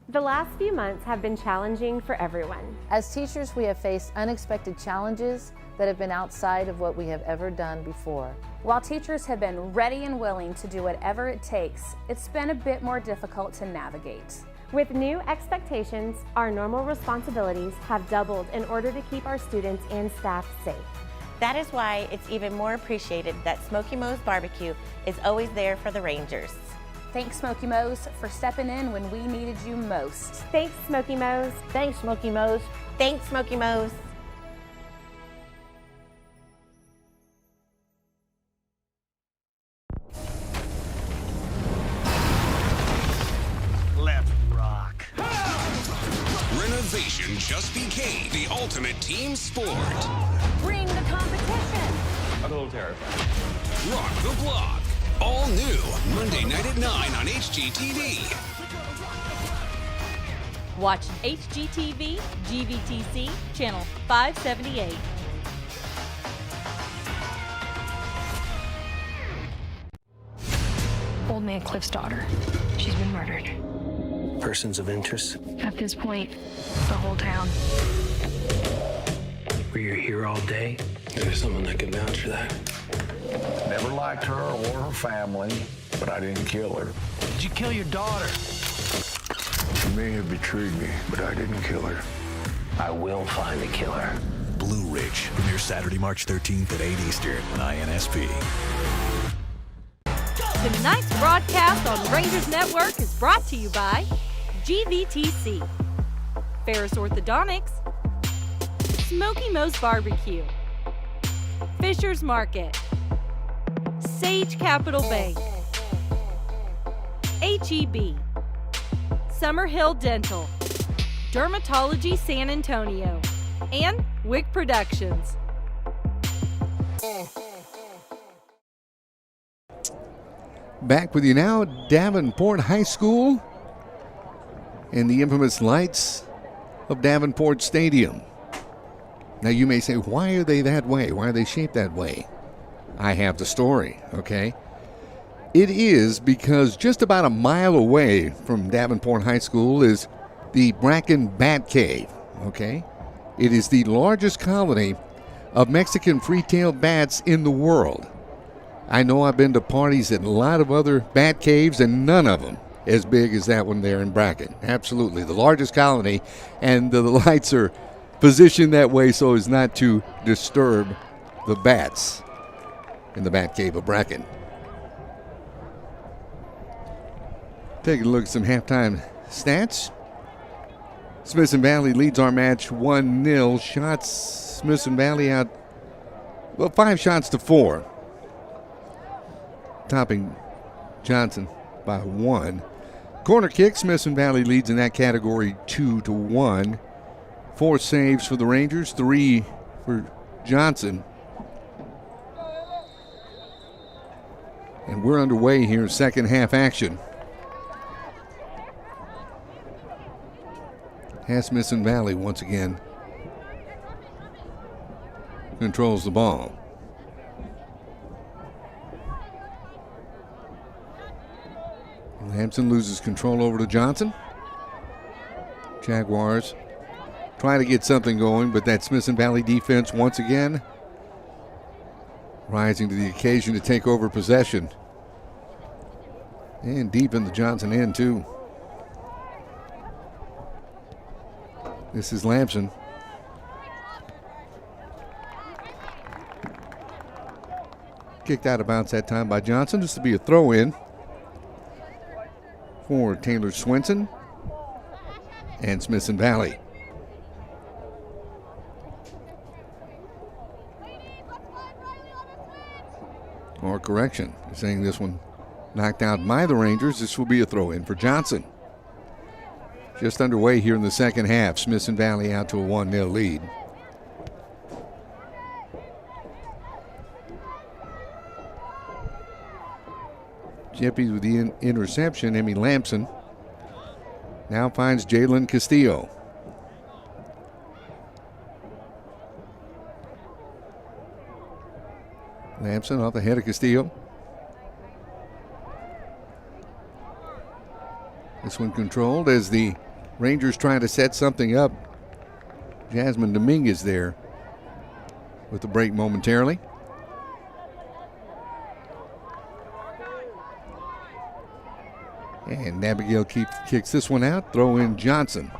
The last few months have been challenging for everyone. As teachers, we have faced unexpected challenges that have been outside of what we have ever done before. While teachers have been ready and willing to do whatever it takes, it's been a bit more difficult to navigate. With new expectations, our normal responsibilities have doubled in order to keep our students and staff safe. That is why it's even more appreciated that Smoky Mo's Barbecue is always there for the Rangers. Thanks, Smoky Mo's, for stepping in when we needed you most. Thanks, Smoky Mo's. Thanks, Smoky Mo's. Thanks, Smoky Mo's. Let's rock. Renovation just became the ultimate team sport. Bring the competition. I'm a little terrified. Rock the Block. All new Monday night at 9 on HGTV. Watch HGTV, GVTC, Channel 578. Old man Cliff's daughter. She's been murdered. persons of interest? At this point, the whole town. Were you here all day? There's someone that can vouch for that. Never liked her or her family, but I didn't kill her. Did you kill your daughter? She may have betrayed me, but I didn't kill her. I will find the killer. Blue Ridge premieres Saturday, March 13th at 8 Eastern on INSP. Tonight's broadcast on Rangers Network is brought to you by GVTC, Ferris Orthodontics, Smoky Moe's Barbecue, Fisher's Market, Sage Capital Bank, HEB, Summerhill Dental, Dermatology San Antonio, and Wick Productions. Back with you now, Davenport High School and the infamous lights of Davenport Stadium. Now you may say, why are they that way? Why are they shaped that way? I have the story, okay? It is because just about a mile away from Davenport High School is the Bracken Bat Cave, okay? It is the largest colony of Mexican free-tailed bats in the world. I know I've been to parties at a lot of other bat caves, and none of them as big as that one there in Bracken. Absolutely, the largest colony, and the lights are positioned that way so as not to disturb the bats in the bat cave of Bracken. Taking a look at some halftime stats. Smithson Valley leads our match 1-0. Shots, Smithson Valley out, 5 shots to 4. Topping Johnson by 1. Corner kick, Smithson Valley leads in that category 2-1. 4 saves for the Rangers, 3 for Johnson. And we're underway here, second half action. Has Smithson Valley once again controls the ball. Hampson loses control over to Johnson. Jaguars trying to get something going, but that Smithson Valley defense once again rising to the occasion to take over possession. And deep in the Johnson end, too. This is Lampson. Kicked out of bounds that time by Johnson. This will be a throw-in for Taylor Swinson and Smithson Valley. Or correction, saying this one knocked out by the Rangers. This will be a throw-in for Johnson. Just underway here in the second half. Smithson Valley out to a 1-0 lead. Jeffy with the interception. Emmy Lampson now finds Jalen Castillo. Lampson off the head of Castillo. This one controlled as the Rangers trying to set something up. Jasmine Dominguez there with the break momentarily. And Abigail kicks this one out. Throw in Johnson.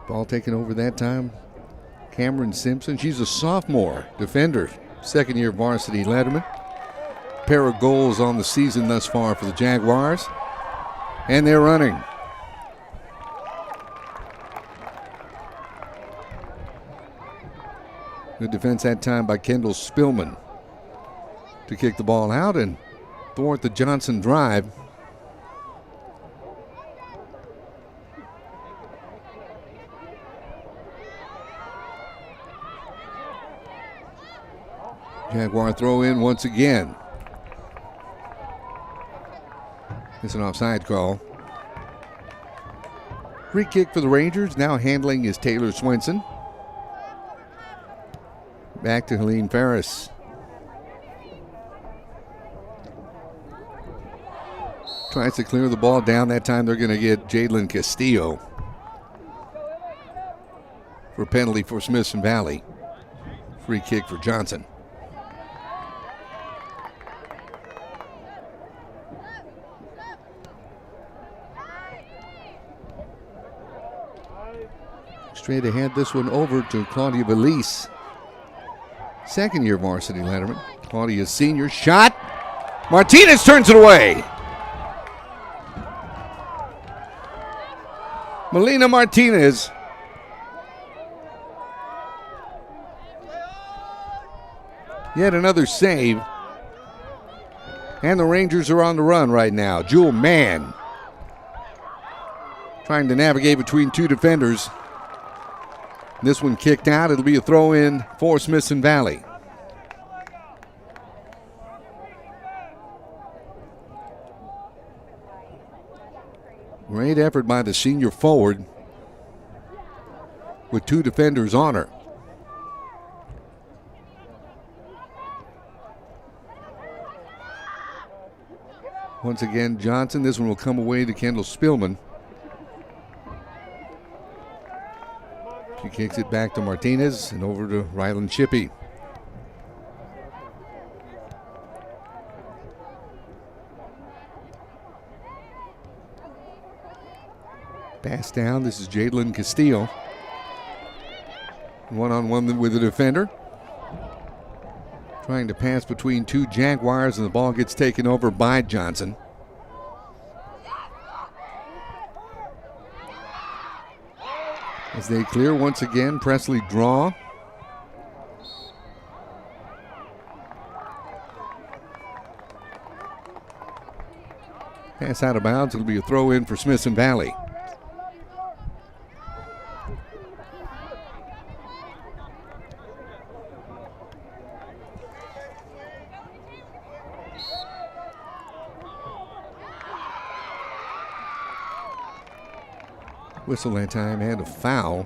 Ball taken over that time. Cameron Simpson. She's a sophomore defender. Second-year varsity letterman. Pair of goals on the season thus far for the Jaguars. And they're running. Good defense that time by Kendall Spillman to kick the ball out and thwart the Johnson drive. Jaguar throw in once again. It's an offside call. Free kick for the Rangers. Now handling is Taylor Swinson. Back to Helene Ferris. Tries to clear the ball down. That time they're going to get Jalen Castillo for a penalty for Smithson Valley. Free kick for Johnson. Straight ahead, this one over to Claudia Valise. Second year varsity letterman. Claudia senior. Shot. Martinez turns it away. Melina Martinez. Yet another save. And the Rangers are on the run right now. Jewel Mann trying to navigate between two defenders. This one kicked out. It'll be a throw in for Smithson Valley. Great effort by the senior forward with two defenders on her. Once again, Johnson. This one will come away to Kendall Spillman. She kicks it back to Martinez and over to Rylan Chippy. Pass down. This is Jalen Castillo. One-on-one with the defender. Trying to pass between two Jaguars, and the ball gets taken over by Johnson. As they clear once again, Presley draw. Pass out of bounds. It'll be a throw in for Smithson Valley. Whistle that time and a foul.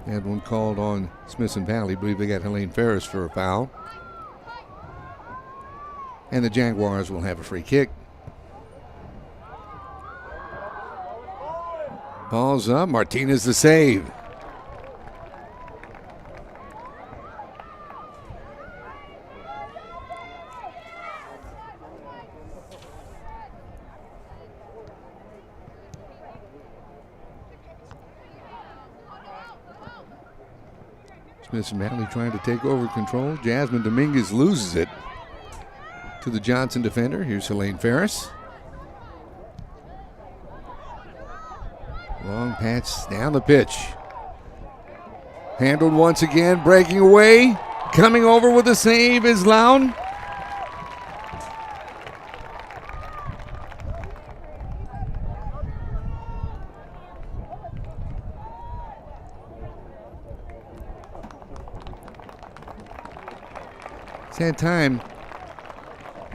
Had one called on Smithson Valley. I believe they got Helene Ferris for a foul. And the Jaguars will have a free kick. Ball's up. Martinez the save. Smithson Valley trying to take over control. Jasmine Dominguez loses it to the Johnson defender. Here's Helene Ferris. Long patch down the pitch. Handled once again, breaking away. Coming over with a save is Lown. That time,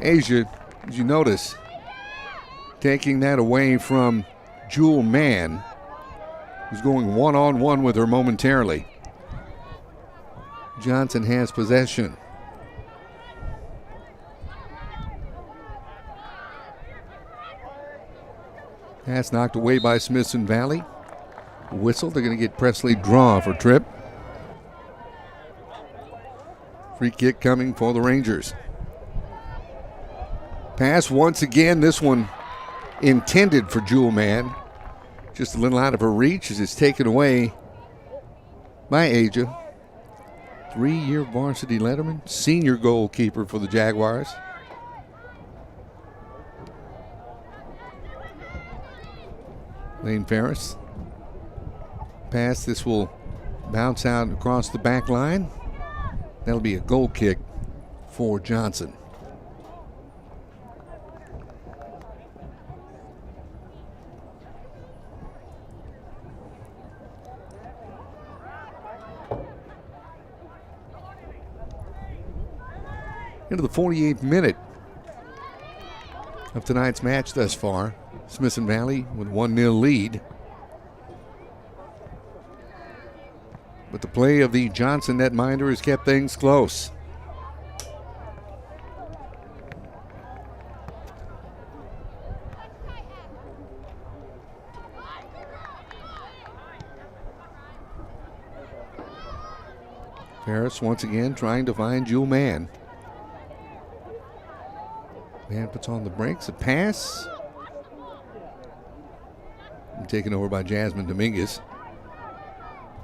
Asia, as you notice, taking that away from Jewel Mann, who's going one-on-one with her momentarily. Johnson has possession. Pass knocked away by Smithson Valley. Whistle, they're going to get Presley draw for trip. Free kick coming for the Rangers. Pass once again. This one intended for Jewel Mann. Just a little out of her reach as it's taken away by Aja. 3-year varsity letterman, senior goalkeeper for the Jaguars. Lane Ferris. Pass. This will bounce out across the back line. That'll be a goal kick for Johnson. Into the 48th minute of tonight's match thus far. Smithson Valley with 1-0 lead. But the play of the Johnson netminder has kept things close. Ferris once again trying to find Jewel Mann. Mann puts on the brakes, a pass. Taken over by Jasmine Dominguez.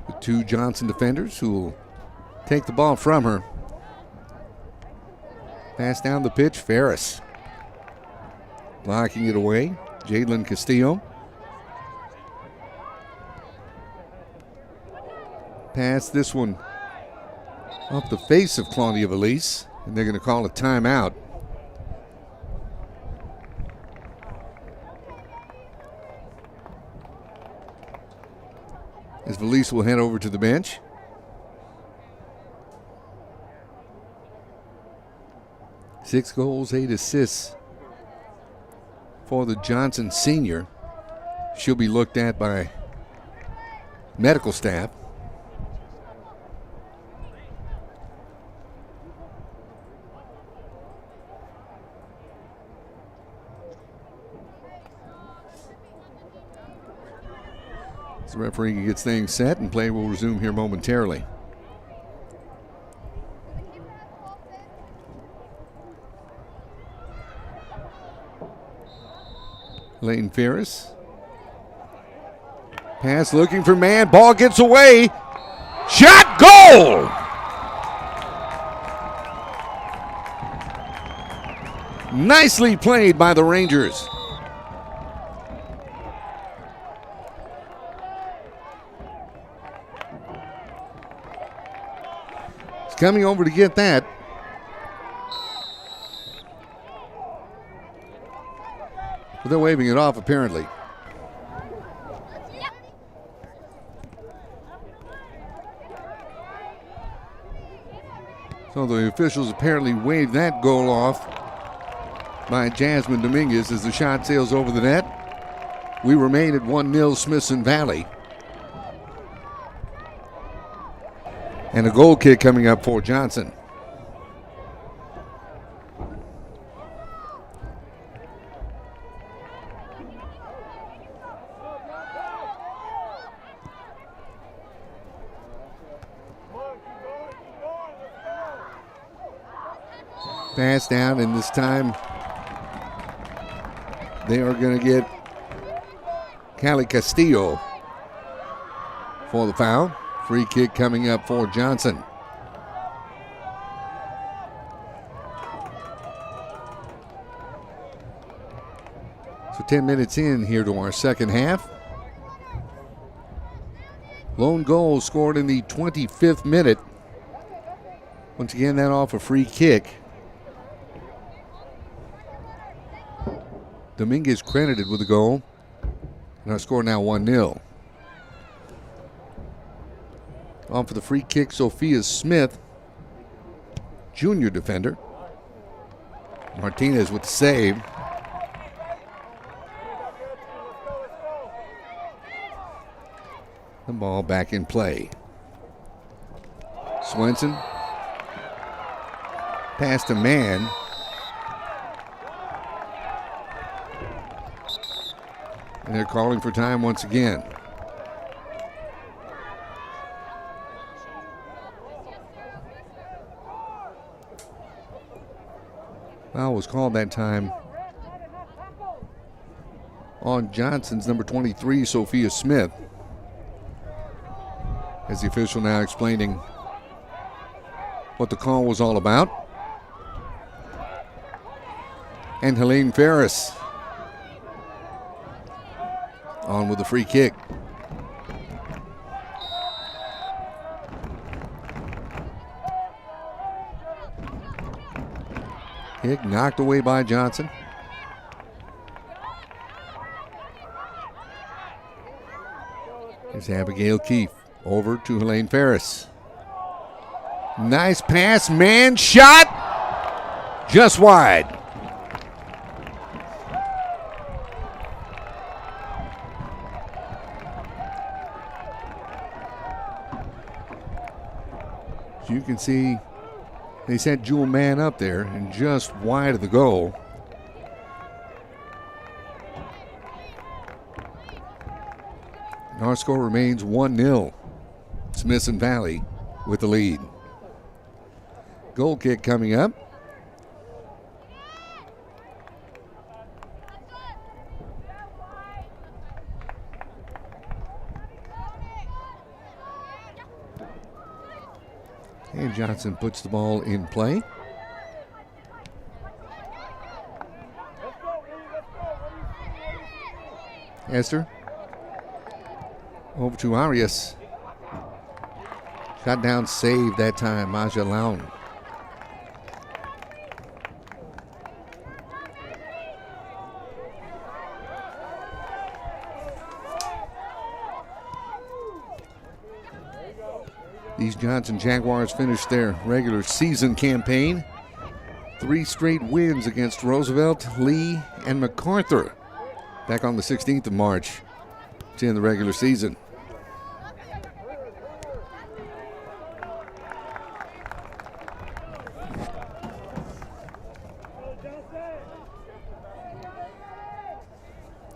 With 2 Johnson defenders who will take the ball from her. Pass down the pitch, Ferris. Blocking it away, Jadlyn Castillo. Pass this one off the face of Claudia Valise, and they're going to call a timeout. As Valise will head over to the bench. Six goals, 8 assists for the Johnson senior. She'll be looked at by medical staff. As the referee gets things set, and play will resume here momentarily. Layton Ferris. Pass looking for Mann. Ball gets away. Shot, goal! Nicely played by the Rangers. Coming over to get that. But they're waving it off, apparently. So the officials apparently waved that goal off by Jasmine Dominguez as the shot sails over the net. We remain at 1-0 Smithson Valley. And a goal kick coming up for Johnson. Pass down, and this time they are going to get Cali Castillo for the foul. Free kick coming up for Johnson. So 10 minutes in here to our second half. Lone goal scored in the 25th minute. Once again, that off a free kick. Dominguez credited with the goal. And our score now 1-0. On for the free kick, Sophia Smith, junior defender. Martinez with the save. The ball back in play. Swenson. Pass to Mann. And they're calling for time once again. Foul was called that time on Johnson's number 23, Sophia Smith. As the official now explaining what the call was all about. And Helene Ferris on with the free kick. Kick knocked away by Johnson. Here's Abigail Keefe over to Helene Ferris. Nice pass, Mann shot, just wide. As you can see, they set Jewel man up there and just wide of the goal. And our score remains 1-0. Smithson Valley with the lead. Goal kick coming up. And Johnson puts the ball in play. Esther. Over to Arias. Shot down, save that time, Maja Lown. These Johnson Jaguars finished their regular season campaign. 3 straight wins against Roosevelt, Lee, and MacArthur back on the 16th of March to end the regular season.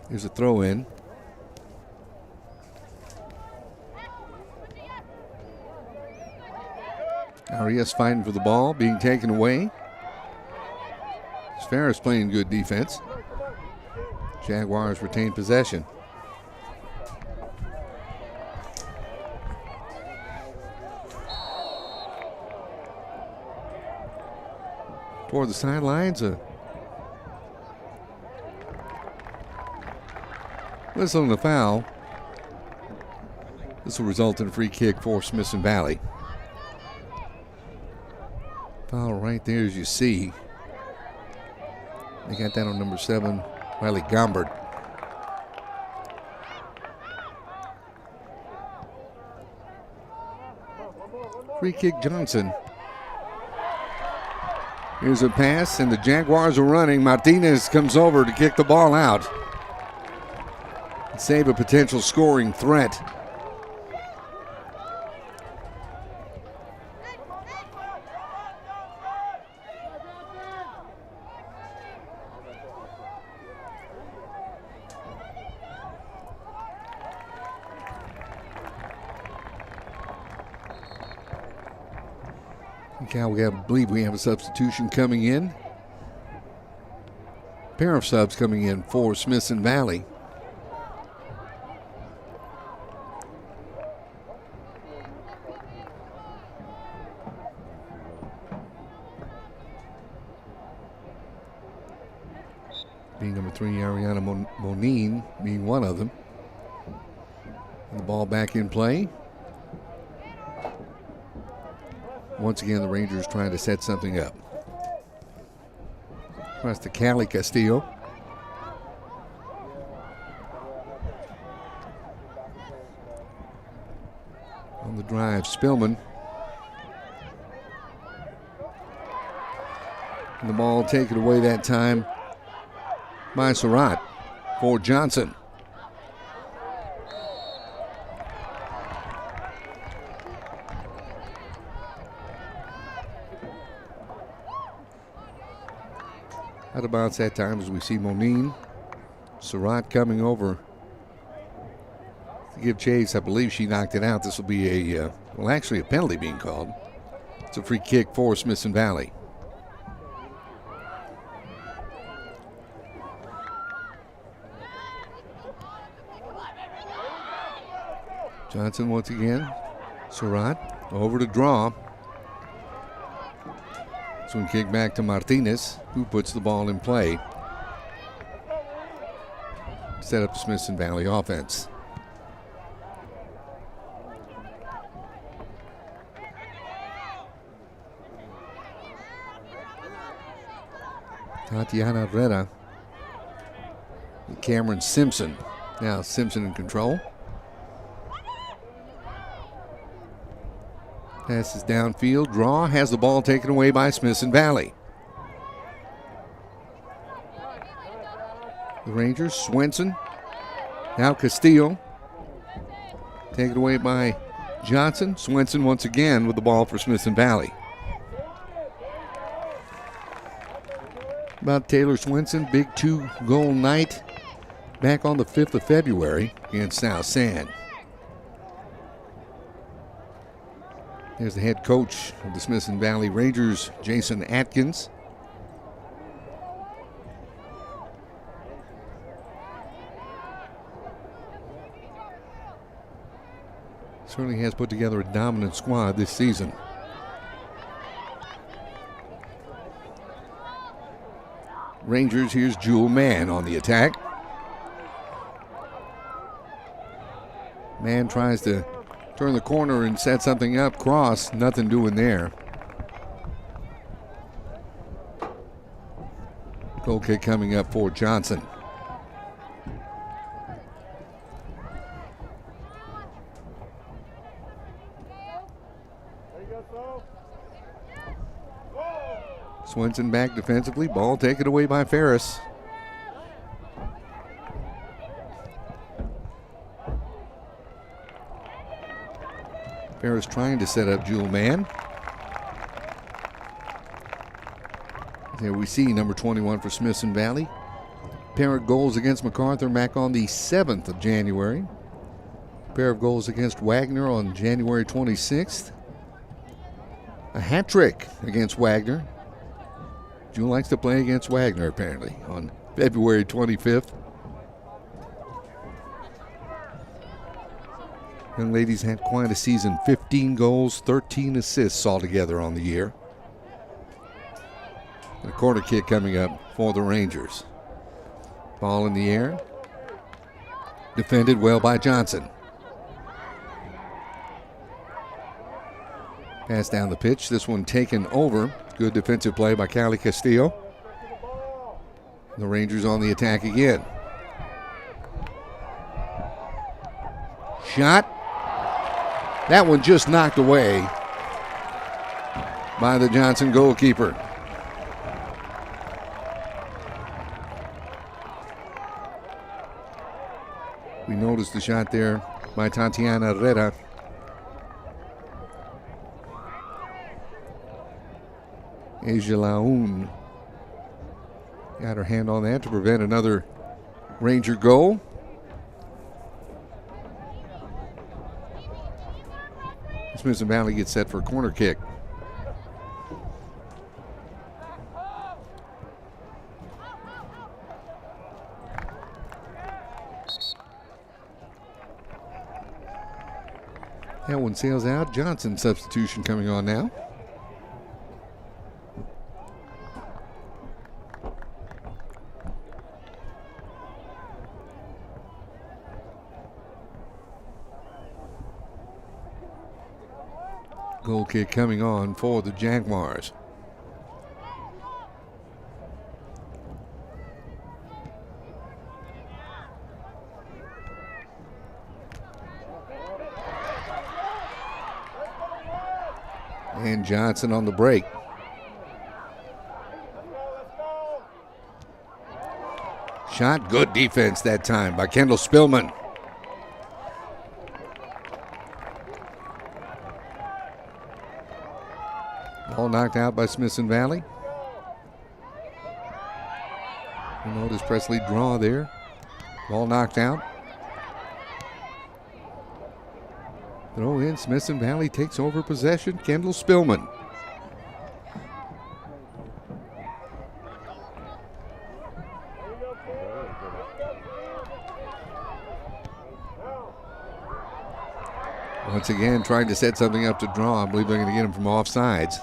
Here's a throw in. Arias fighting for the ball, being taken away. Ferris playing good defense. Jaguars retain possession. Toward the sidelines, a whistle and a foul. This will result in a free kick for Smithson Valley. Foul right there, as you see. They got that on number 7, Riley Gombert. Free kick Johnson. Here's a pass, and the Jaguars are running. Martinez comes over to kick the ball out. Save a potential scoring threat. I believe we have a substitution coming in. Pair of subs coming in for Smithson Valley. Being number 3, Ariana Monine being one of them. And the ball back in play. Once again, the Rangers trying to set something up. Across to Callie Castillo. On the drive, Spillman. And the ball taken away that time by Surratt for Johnson. Out of bounds that time as we see Monine. Surratt coming over to give chase. I believe she knocked it out. This will be actually a penalty being called. It's a free kick for Smithson Valley. Johnson once again. Surratt over to draw. Swing kick back to Martinez, who puts the ball in play. Set up the Smithson Valley offense. Tatiana Herrera. Cameron Simpson. Now Simpson in control. Passes downfield. Draw has the ball taken away by Smithson Valley. The Rangers, Swenson. Now Castillo. Taken away by Johnson. Swenson once again with the ball for Smithson Valley. About Taylor Swenson, big 2-goal night back on the 5th of February against South San. There's the head coach of the Smithson Valley Rangers, Jason Atkins. Certainly has put together a dominant squad this season. Rangers, here's Jewel Mann on the attack. Mann tries to turn the corner and set something up. Cross, nothing doing there. Goal kick coming up for Johnson. Swenson back defensively. Ball taken away by Ferris. Ferris trying to set up Jewel Mann. There we see number 21 for Smithson Valley. Pair of goals against MacArthur back on the 7th of January. Pair of goals against Wagner on January 26th. A hat trick against Wagner. Jewel likes to play against Wagner, apparently, on February 25th. Young ladies had quite a season. 15 goals, 13 assists altogether on the year. And a corner kick coming up for the Rangers. Ball in the air. Defended well by Johnson. Pass down the pitch. This one taken over. Good defensive play by Callie Castillo. The Rangers on the attack again. Shot. That one just knocked away by the Johnson goalkeeper. We noticed the shot there by Tatiana Herrera. Asia Laun got her hand on that to prevent another Ranger goal. Smithson Valley gets set for a corner kick. That one sails out. Johnson substitution coming on now. Goal kick coming on for the Jaguars. And Johnson on the break. Shot, good defense that time by Kendall Spillman. Ball knocked out by Smithson Valley. You notice Presley draw there. Ball knocked out. Throw in, Smithson Valley takes over possession. Kendall Spillman. Once again, trying to set something up to draw. I believe they're going to get him from offsides.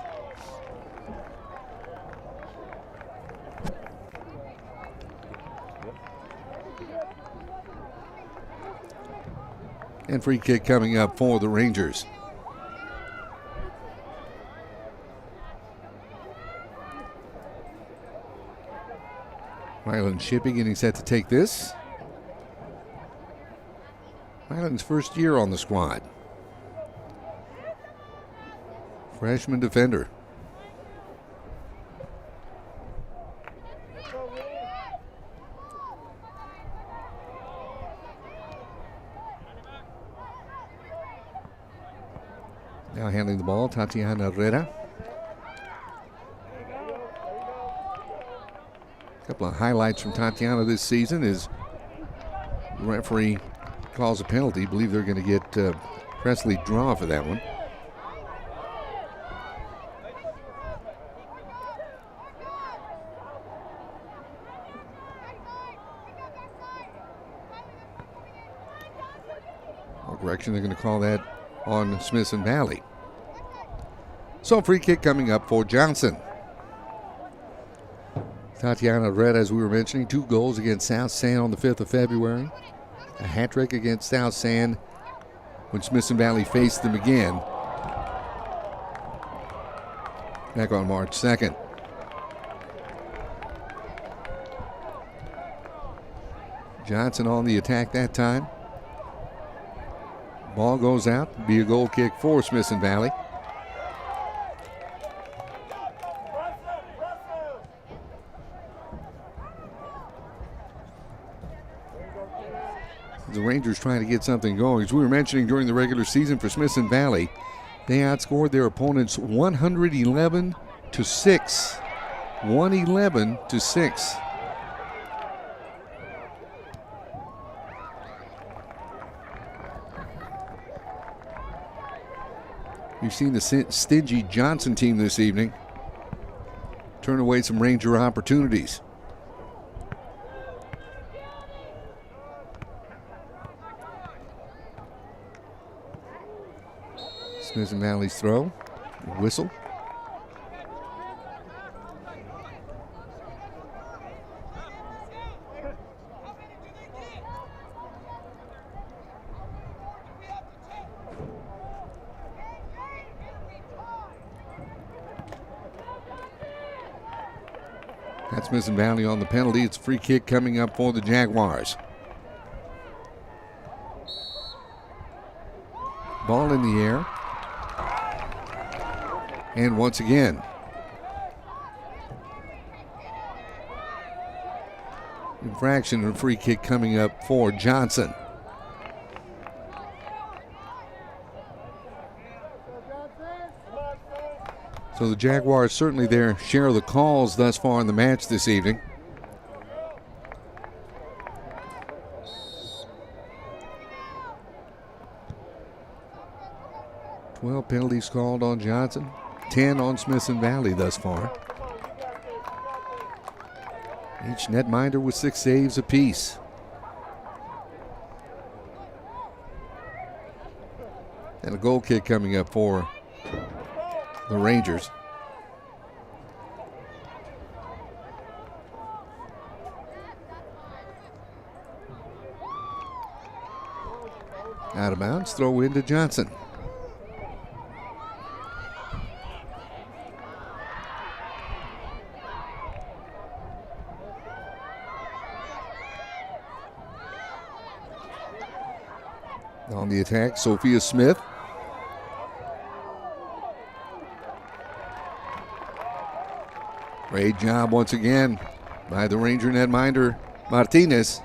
And free kick coming up for the Rangers. Ryland Shippey getting set to take this. Ryland's first year on the squad. Freshman defender. Now handling the ball, Tatiana Herrera. A couple of highlights from Tatiana this season is the referee calls a penalty. I believe they're going to get Presley draw for that one. Correction, they're going to call that on Smithson Valley. So free kick coming up for Johnson. Tatiana Herrera, as we were mentioning, 2 goals against South San on the 5th of February. A hat trick against South San when Smithson Valley faced them again back on March 2nd. Johnson on the attack that time. Ball goes out. Be a goal kick for Smithson Valley. The Rangers trying to get something going. As we were mentioning during the regular season for Smithson Valley, they outscored their opponents 111-6. 111-6. We've seen the stingy Johnson team this evening turn away some Ranger opportunities. Smithson Valley's throw, whistle. That's Smithson Valley on the penalty. It's a free kick coming up for the Jaguars. Ball in the air. And once again, infraction and free kick coming up for Johnson. So the Jaguars certainly their share of the calls thus far in the match this evening. Well, penalties called on Johnson, 10 on Smithson Valley thus far. Each netminder with 6 saves apiece. And a goal kick coming up for the Rangers. Out of bounds, throw into Johnson. On the attack, Sophia Smith. Great job once again by the Ranger netminder, Martinez.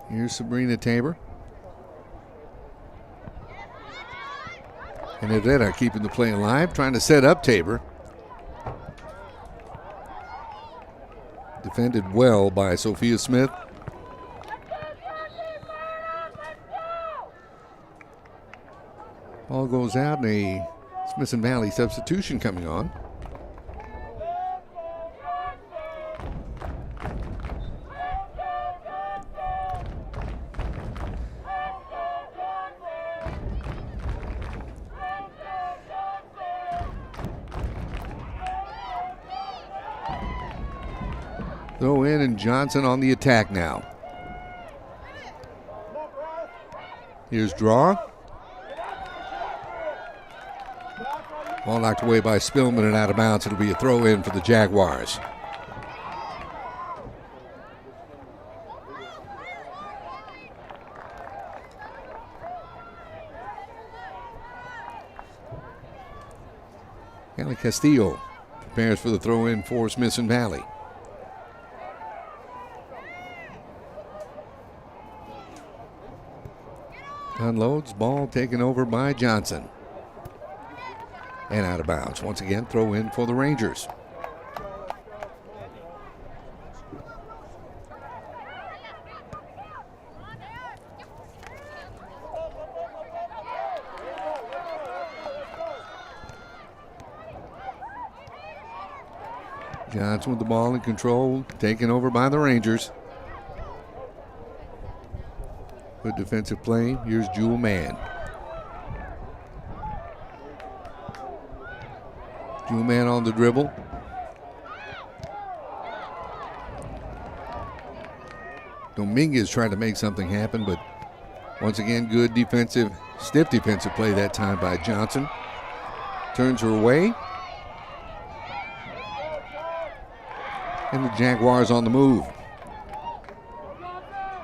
Here's Sabrina Tabor. And Herrera keeping the play alive, trying to set up Tabor. Defended well by Sophia Smith. Ball goes out and a Smithson Valley substitution coming on. Throw in and Johnson on the attack now. Here's draw. Ball knocked away by Spillman and out of bounds. It'll be a throw in for the Jaguars. Allie Castillo prepares for the throw-in for Smithson Valley. Unloads, ball taken over by Johnson. And out of bounds. Once again, throw in for the Rangers. Johnson with the ball in control, taken over by the Rangers. Good defensive play. Here's Jewel Mann. Jewel Mann on the dribble. Dominguez trying to make something happen, but once again, good defensive, stiff defensive play that time by Johnson. Turns her away. And the Jaguars on the move.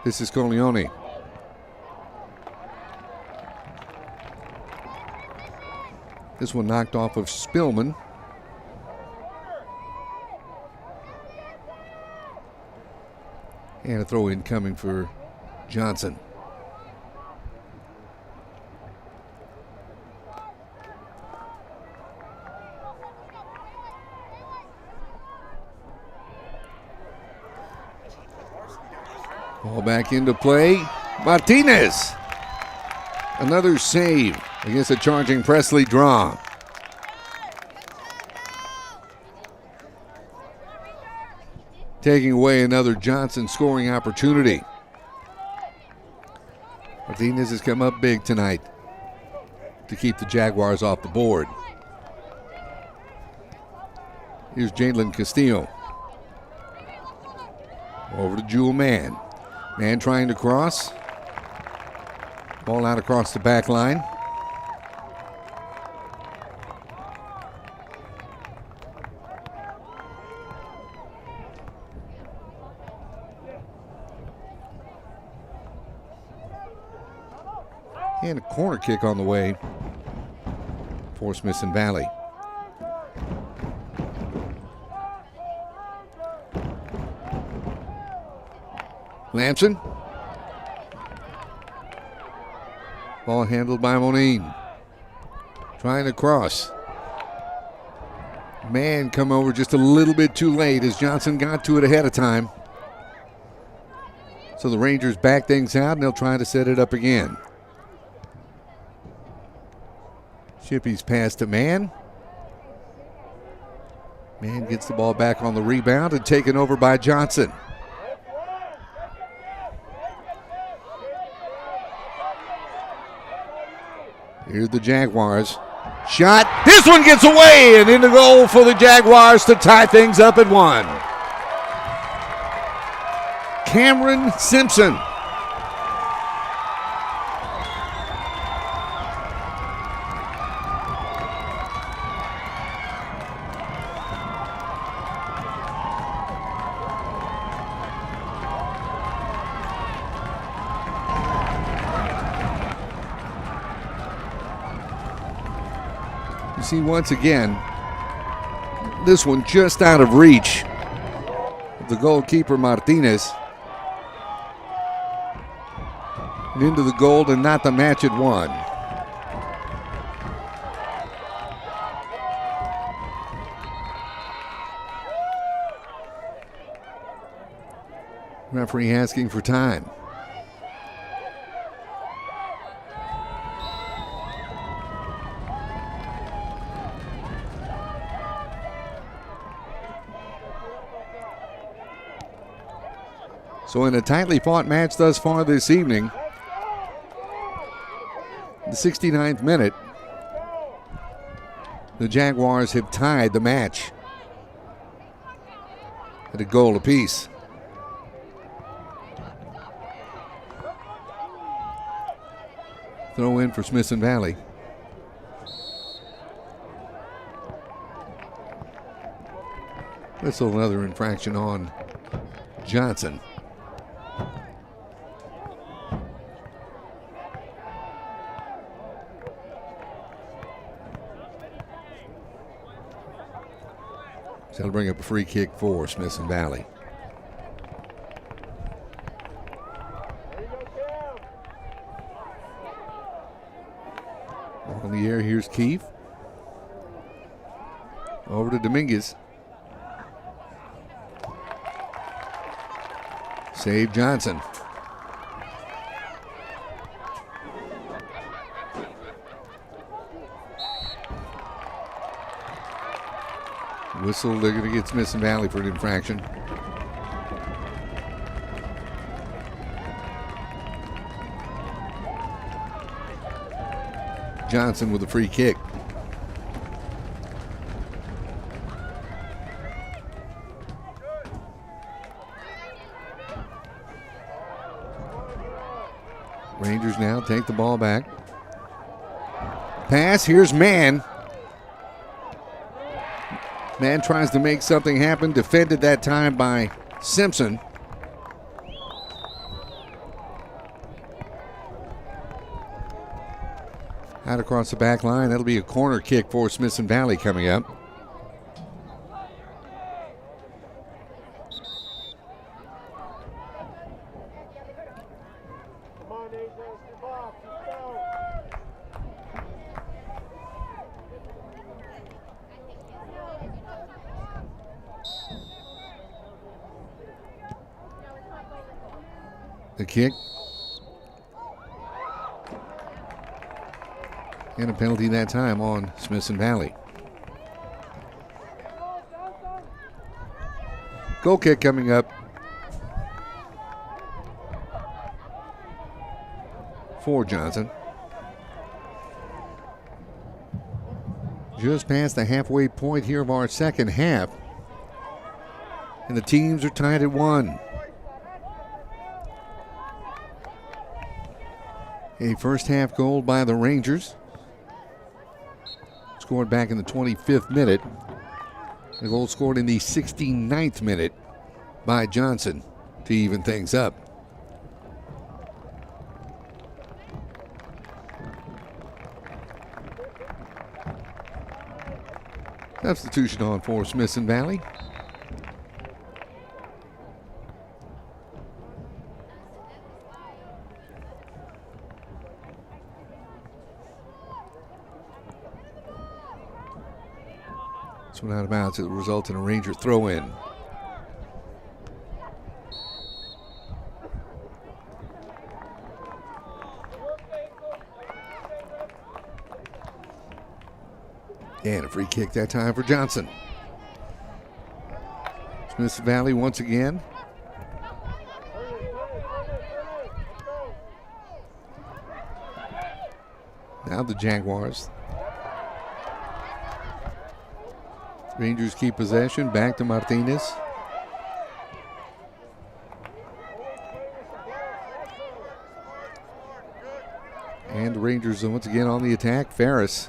This is Coglione. This one knocked off of Spillman. And a throw in coming for Johnson. Ball back into play. Martinez. Another save against a charging Presley draw. Taking away another Johnson scoring opportunity. Martinez has come up big tonight to keep the Jaguars off the board. Here's Jalen Castillo. Over to Jewel Mann. Mann trying to cross. Ball out across the back line. And a corner kick on the way for Smithson Valley. Lamson. Ball handled by Monine. Trying to cross. Man come over just a little bit too late as Johnson got to it ahead of time. So the Rangers back things out and they'll try to set it up again. Shippey's pass to Mann. Mann gets the ball back on the rebound and taken over by Johnson. Here's the Jaguars. Shot. This one gets away and into goal for the Jaguars to tie things up at 1. Cameron Simpson. See, once again, this one just out of reach of the goalkeeper Martinez. And into the goal and not the match at 1. Referee asking for time. So in a tightly fought match thus far this evening, the 69th minute, the Jaguars have tied the match at a goal apiece. Throw in for Smithson Valley. Whistle, another infraction on Johnson. So that'll bring up a free kick for Smithson Valley. On the air, here's Keefe. Over to Dominguez. Save Johnson. Whistle, they're going to get Smithson Valley for an infraction. Johnson with a free kick. Rangers now take the ball back. Pass, here's Mann. Mann tries to make something happen, defended that time by Simpson. Out across the back line, that'll be a corner kick for Smithson Valley coming up. The kick. And a penalty that time on Smithson Valley. Goal kick coming up for Johnson. Just past the halfway point here of our second half. And the teams are tied at 1. A first half goal by the Rangers. Scored back in the 25th minute. The goal scored in the 69th minute by Johnson to even things up. Substitution on for Smithson Valley. This one out of bounds. It will result in a Ranger throw in. And a free kick that time for Johnson. Smithson Valley once again. Now the Jaguars. Rangers keep possession. Back to Martinez. And the Rangers once again on the attack. Ferris.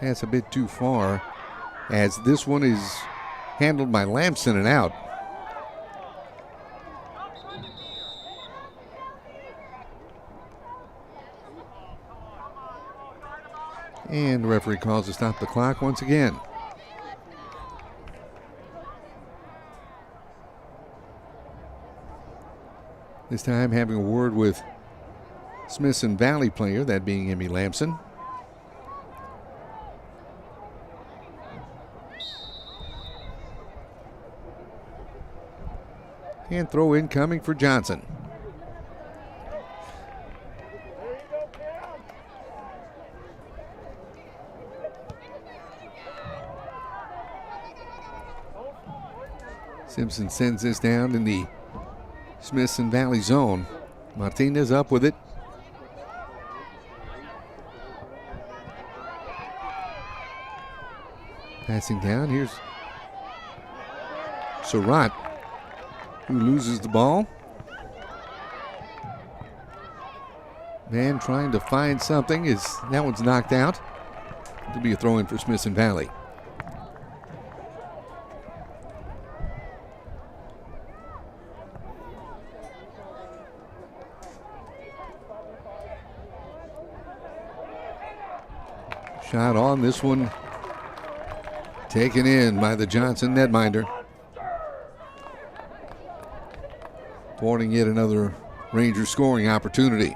That's a bit too far, as this one is handled by Lamson and out. And the referee calls to stop the clock once again. This time having a word with Smithson Valley player, that being Emmy Lamson. And throw in coming for Johnson. Simpson sends this down in the Smithson Valley zone. Martinez up with it. Passing down. Here's Surratt, who loses the ball. Man trying to find something. That one's knocked out. It'll be a throw in for Smithson Valley. Shot on this one. Taken in by the Johnson netminder. Thwarting yet another Ranger scoring opportunity.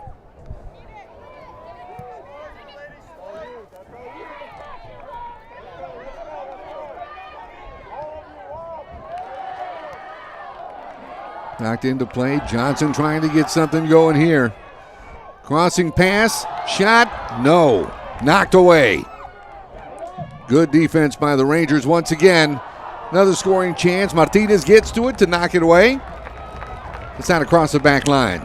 Knocked into play. Johnson trying to get something going here. Crossing pass. Shot. No. Knocked away. Good defense by the Rangers once again. Another scoring chance. Martinez gets to it to knock it away. It's out across the back line.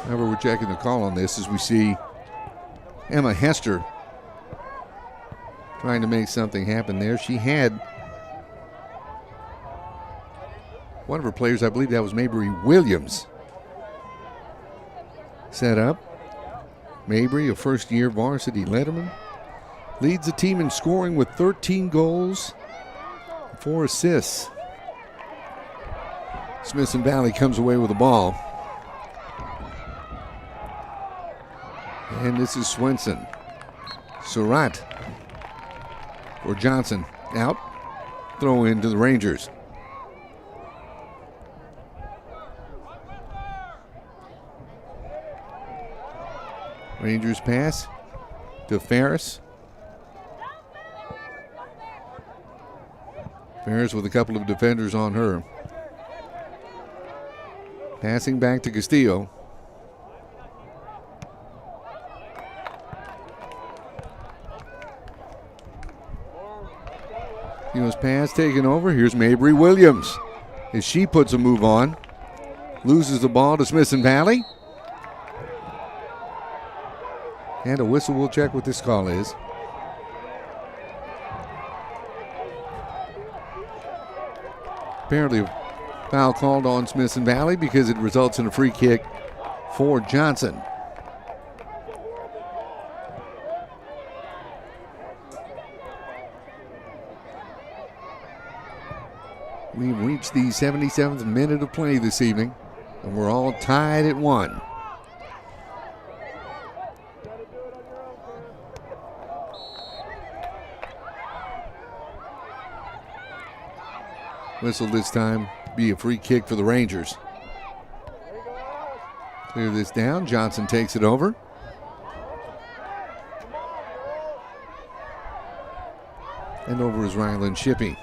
However, we're checking the call on this as we see Emma Hester trying to make something happen there. She had one of her players, I believe that was Mabry Williams, set up. Mabry, a first-year varsity letterman, leads the team in scoring with 13 goals, 4 assists. Smithson Valley comes away with the ball. And this is Swenson. Surratt for Johnson. Out. Throw in to the Rangers. Rangers pass to Ferris. Ferris with a couple of defenders on her. Passing back to Castillo. Castillo's pass taken over. Here's Mabry Williams as she puts a move on. Loses the ball to Smithson Valley. And a whistle. We'll check what this call is. Apparently a foul called on Smithson Valley because it results in a free kick for Johnson. We've reached the 77th minute of play this evening, and we're all tied at 1. Whistle this time, be a free kick for the Rangers. Clear this down. Johnson takes it over. And over is Ryland Shippey.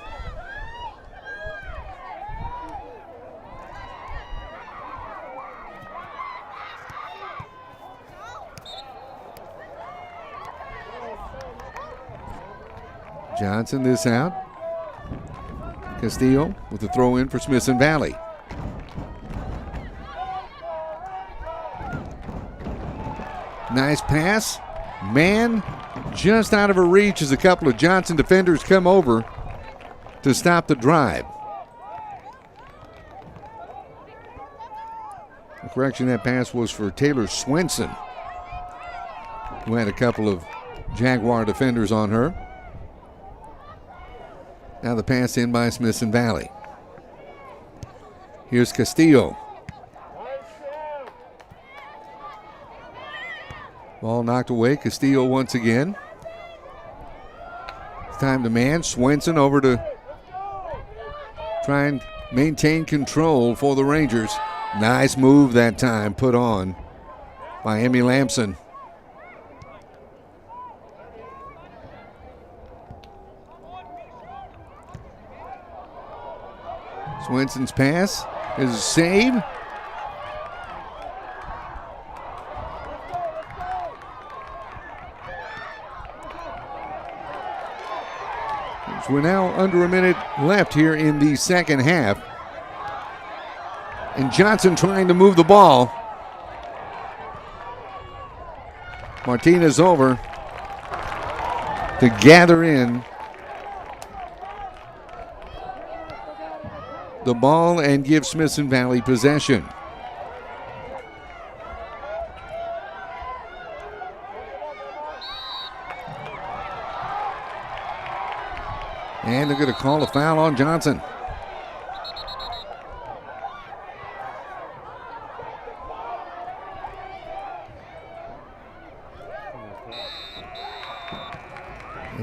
Johnson this out. Castillo with the throw in for Smithson Valley. Nice pass. Man just out of her reach as a couple of Johnson defenders come over to stop the drive. A correction, that pass was for Taylor Swenson, who had a couple of Jaguar defenders on her. Now the pass in by Smithson Valley. Here's Castillo. Ball knocked away. Castillo once again. It's time to man. Swenson over to try and maintain control for the Rangers. Nice move that time put on by Emmy Lamson. Swenson's pass is a save. We're now under a minute left here in the second half. And Johnson trying to move the ball. Martinez over to gather in the ball and give Smithson Valley possession. And they're going to call a foul on Johnson.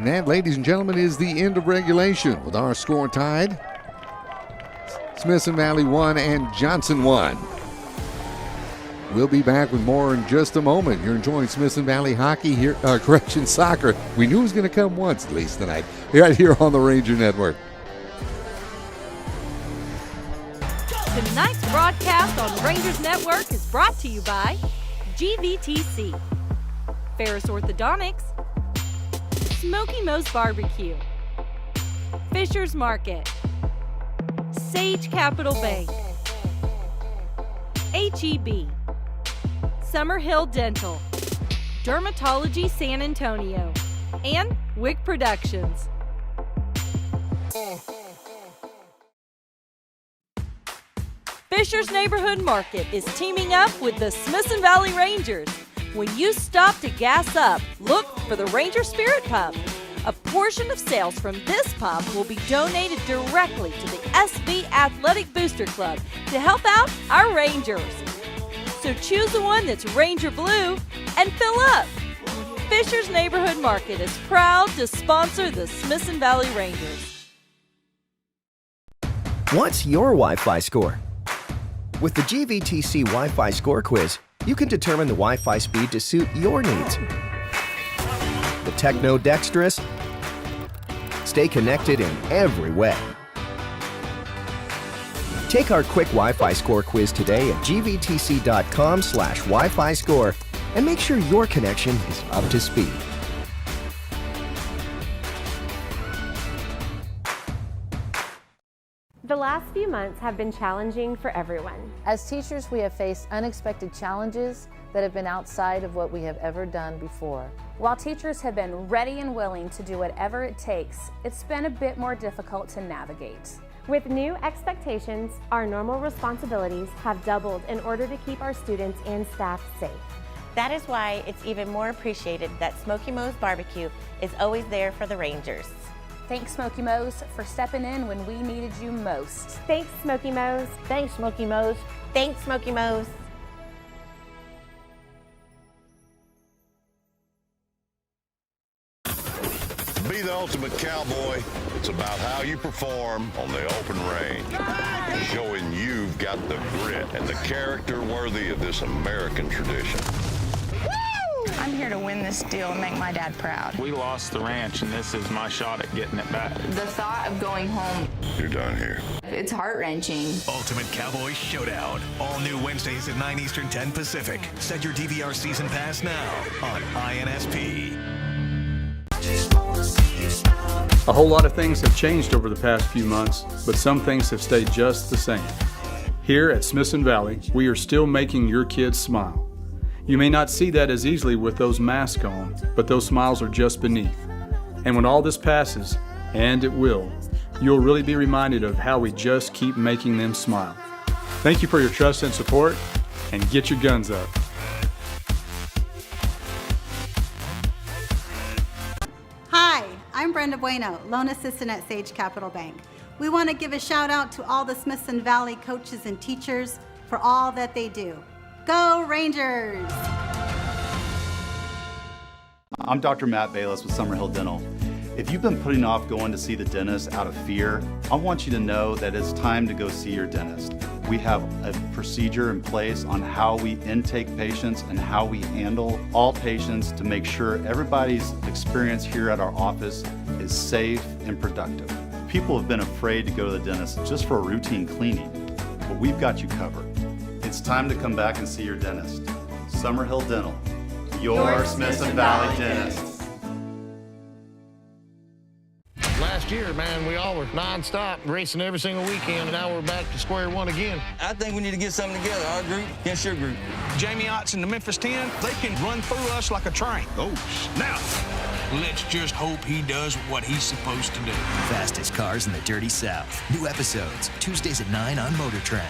And that, ladies and gentlemen, is the end of regulation with our score tied. Smithson Valley 1 and Johnson 1. We'll be back with more in just a moment. You're enjoying Smithson Valley hockey here, soccer. We knew it was going to come once at least tonight, right here on the Ranger Network. Tonight's broadcast on Rangers Network is brought to you by GVTC, Ferris Orthodontics, Smoky Moe's Barbecue, Fisher's Market, Sage Capital Bank, HEB, Summerhill Dental, Dermatology San Antonio, and Wick Productions. Fisher's Neighborhood Market is teaming up with the Smithson Valley Rangers. When you stop to gas up, look for the Ranger Spirit Pump. A portion of sales from this pump will be donated directly to the SB Athletic Booster Club to help out our Rangers. So choose the one that's Ranger Blue and fill up. Fisher's Neighborhood Market is proud to sponsor the Smithson Valley Rangers. What's your Wi-Fi score? With the GVTC Wi-Fi Score Quiz, you can determine the Wi-Fi speed to suit your needs. The techno-dexterous? Stay connected in every way. Take our quick Wi-Fi score quiz today at gvtc.com/Wi-Fi score and make sure your connection is up to speed. The last few months have been challenging for everyone. As teachers, we have faced unexpected challenges that have been outside of what we have ever done before. While teachers have been ready and willing to do whatever it takes, it's been a bit more difficult to navigate. With new expectations, our normal responsibilities have doubled in order to keep our students and staff safe. That is why it's even more appreciated that Smoky Moe's Barbecue is always there for the Rangers. Thanks, Smoky Moe's, for stepping in when we needed you most. Thanks, Smoky Moe's. Thanks, Smoky Moe's. Thanks, Smoky Moe's. Be the ultimate cowboy. It's about how you perform on the open range. Showing you've got the grit and the character worthy of this American tradition. I'm here to win this deal and make my dad proud. We lost the ranch, and this is my shot at getting it back. The thought of going home, You're done here. it's heart-wrenching. Ultimate Cowboy Showdown. All new Wednesdays at 9 Eastern, 10 Pacific. Set your DVR season pass now on INSP. A whole lot of things have changed over the past few months, but some things have stayed just the same. Here at Smithson Valley, we are still making your kids smile. You may not see that as easily with those masks on, but those smiles are just beneath. And when all this passes, and it will, you'll really be reminded of how we just keep making them smile. Thank you for your trust and support, and get your guns up. Hi, I'm Brenda Bueno, loan assistant at Sage Capital Bank. We want to give a shout out to all the Smithson Valley coaches and teachers for all that they do. Go Rangers! I'm Dr. Matt Bayless with Summerhill Dental. If you've been putting off going to see the dentist out of fear, I want you to know that it's time to go see your dentist. We have a procedure in place on how we intake patients and how we handle all patients to make sure everybody's experience here at our office is safe and productive. People have been afraid to go to the dentist just for a routine cleaning, but we've got you covered. It's time to come back and see your dentist. Summerhill Dental, your Smithson Valley dentist. Last year, man, we all were non-stop racing every single weekend, and now we're back to square one again. I think we need to get something together, our group against your group. Jamie Otts and the Memphis 10, they can run through us like a train. Oh, snap. Let's just hope he does what he's supposed to do. Fastest Cars in the Dirty South. New episodes, Tuesdays at 9 on Motor Trend.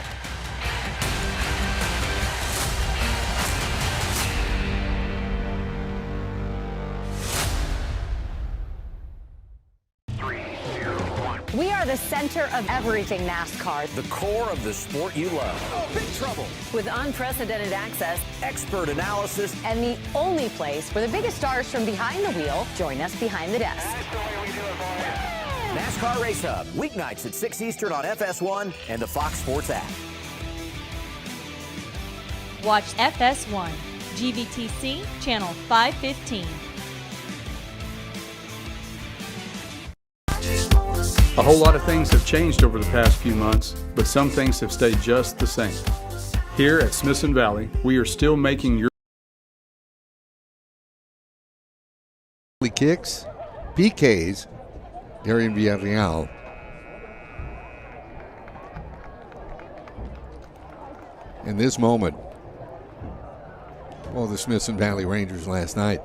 We are the center of everything NASCAR. The core of the sport you love. Oh, big trouble. With unprecedented access, Expert analysis, and the only place where the biggest stars from behind the wheel join us behind the desk. That's the way we do it, boys. NASCAR Race Hub, weeknights at 6 Eastern on FS1 and the Fox Sports app. Watch FS1, GVTC, Channel 515. A whole lot of things have changed over the past few months, but some things have stayed just the same. Here at Smithson Valley, we are still making your kicks, PKs, Darian Villarreal. In this moment, the Smithson Valley Rangers last night.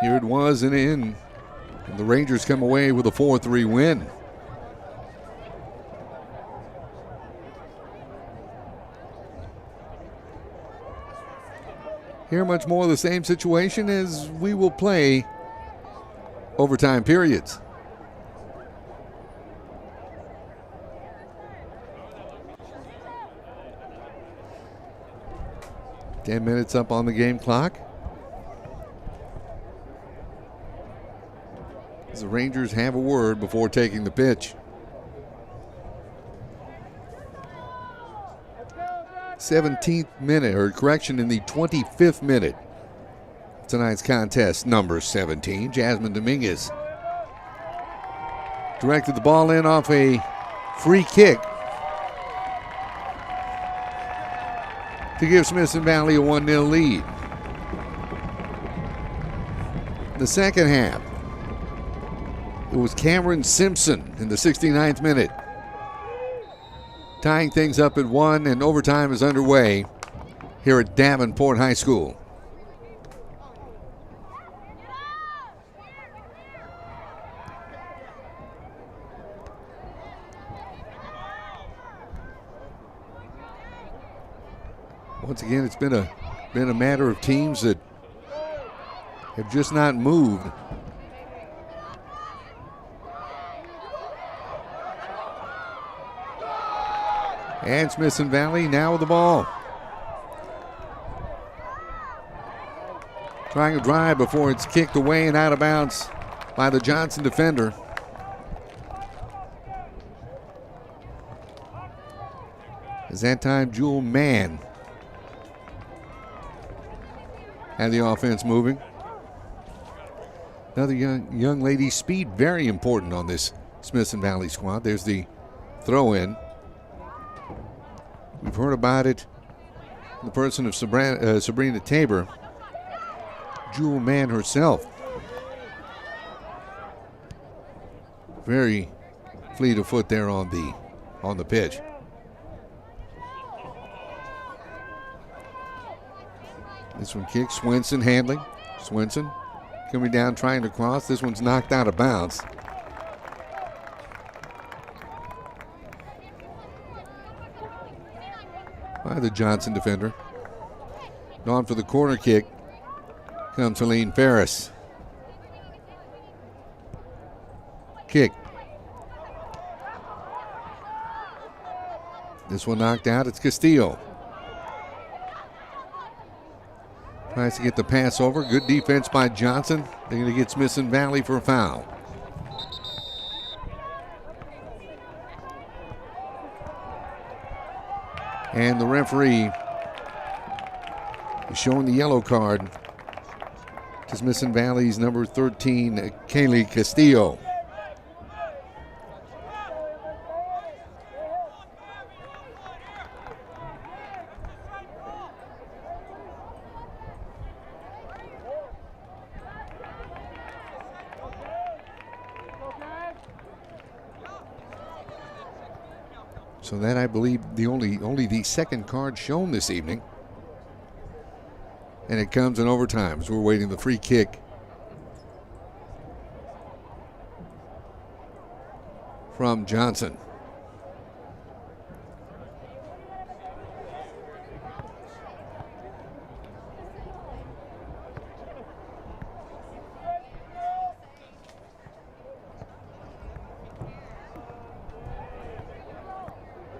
Here it was and in. And the Rangers come away with a 4-3 win. Here, much more the same situation as we will play overtime periods. Ten minutes up on the game clock. As the Rangers have a word before taking the pitch. 17th minute, or correction, in the 25th minute. Tonight's contest, number 17, Jasmine Dominguez. Directed the ball in off a free kick to give Smithson Valley a 1-0 lead. The second half, it was Cameron Simpson in the 69th minute, tying things up at 1, and overtime is underway here at Davenport High School. Once again, it's been a matter of teams that have just not moved. And Smithson Valley now with the ball. Trying to drive before it's kicked away and out of bounds by the Johnson defender. As that time, Jewel Mann had the offense moving. Another young lady, speed very important on this Smithson Valley squad. There's the throw in. We've heard about it in the person of Sabrina Tabor, Jewel Mann herself. Very fleet of foot there on the pitch. This one kicks, Swinson handling. Swinson coming down, trying to cross. This one's knocked out of bounds. By the Johnson defender. On for the corner kick comes Helene Ferris. Kick. This one knocked out. It's Castillo. Tries to get the pass over. Good defense by Johnson. They're going to get Smithson Valley for a foul. And the referee is showing the yellow card to Smithson Valley's number 13, Kaylee Castillo. So that, I believe, only the second card shown this evening. And it comes in overtime as we're waiting the free kick from Johnson.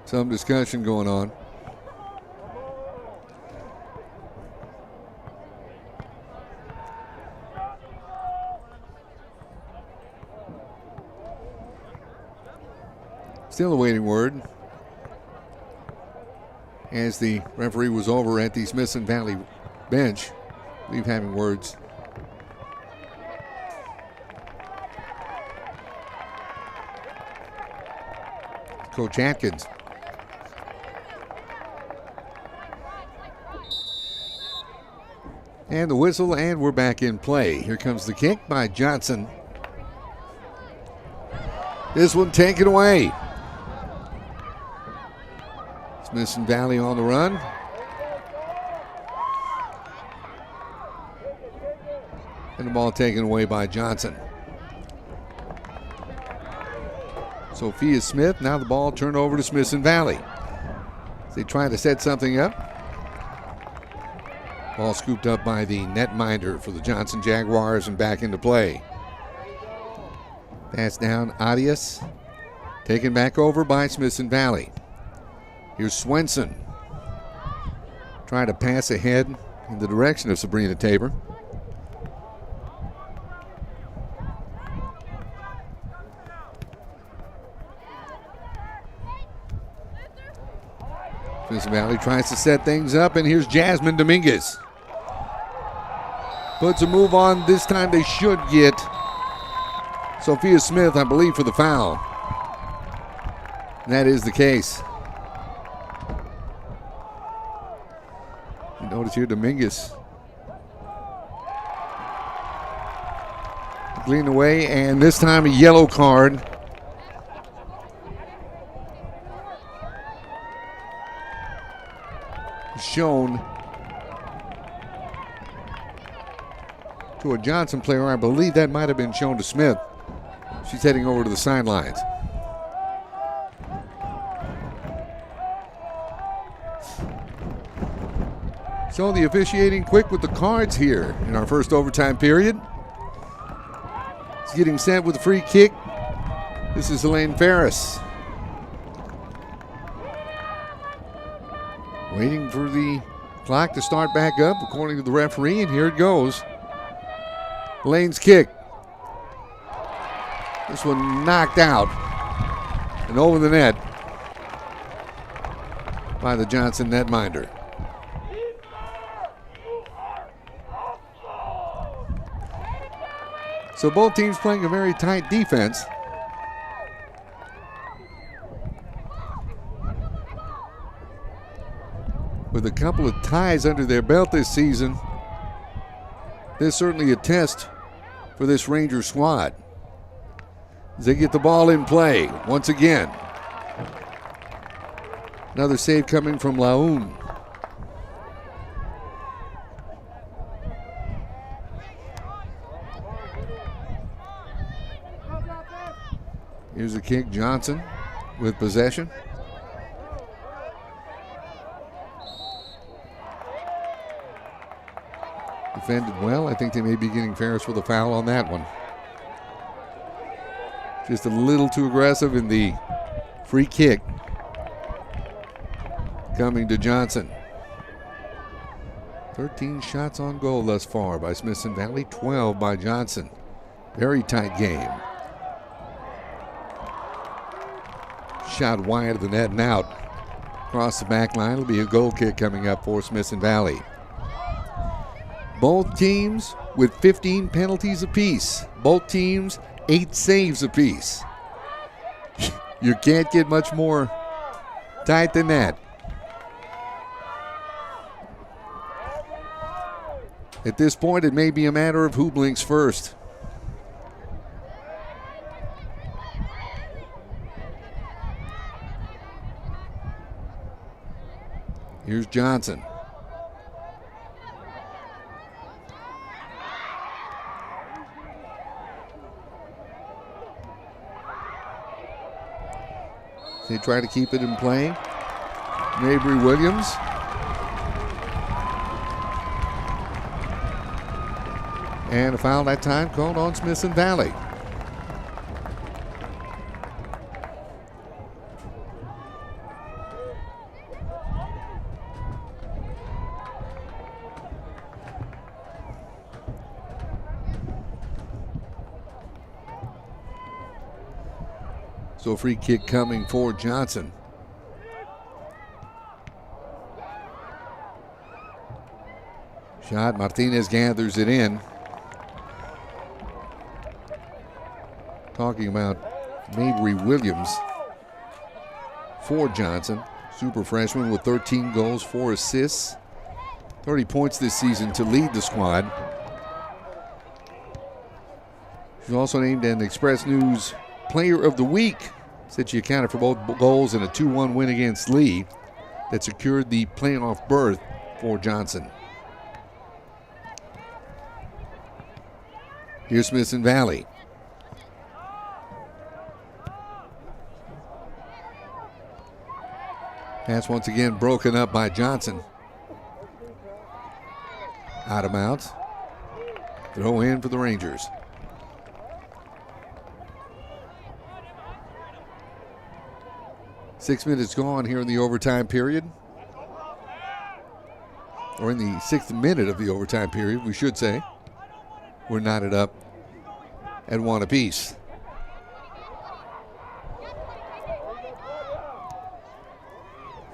Some discussion going on. Still awaiting word as the referee was over at the Smithson Valley bench. I believe having words. Coach Atkins. And the whistle, and we're back in play. Here comes the kick by Johnson. This one taken away. Smithson Valley on the run. And the ball taken away by Johnson. Sophia Smith, now the ball turned over to Smithson Valley. They try to set something up. Ball scooped up by the netminder for the Johnson Jaguars and back into play. Pass down, Arias. Taken back over by Smithson Valley. Here's Swenson. Trying to pass ahead in the direction of Sabrina Tabor. Smithson Valley tries to set things up, and here's Jasmine Dominguez. Puts a move on. This time they should get Sophia Smith, I believe, for the foul. And that is the case. You notice here Dominguez clean away, and this time a yellow card. Shown to a Johnson player. I believe that might have been shown to Smith. She's heading over to the sidelines. So the officiating quick with the cards here in our first overtime period. It's getting set with a free kick. This is Elaine Ferris. Waiting for the clock to start back up according to the referee, and here it goes. Lane's kick. This one knocked out and over the net by the Johnson netminder. So both teams playing a very tight defense. With a couple of ties under their belt this season, there's certainly a test for this Ranger squad. As they get the ball in play once again. Another save coming from Laoun. Here's a kick, Johnson with possession. Defended well. I think they may be getting Ferris with a foul on that one. Just a little too aggressive in the free kick coming to Johnson. 13 shots on goal thus far by Smithson Valley, 12 by Johnson. Very tight game. Shot wide of the net and out. Across the back line, it'll be a goal kick coming up for Smithson Valley. Both teams with 15 penalties apiece. Both teams 8 saves apiece. You can't get much more tight than that. At this point, it may be a matter of who blinks first. Here's Johnson. They try to keep it in play. Mabry Williams. And a foul that time called on Smithson Valley. So free kick coming for Johnson. Shot, Martinez gathers it in. Talking about Mabry Williams for Johnson. Super freshman with 13 goals, 4 assists. 30 points this season to lead the squad. She's also named an Express News Player of the Week. Said she accounted for both goals in a 2-1 win against Lee that secured the playoff berth for Johnson. Here's Smithson Valley. Pass once again broken up by Johnson. Out of bounds. Throw in for the Rangers. Six minutes gone here in the overtime period. Or in the 6th minute of the overtime period, we should say. We're knotted up at 1 apiece.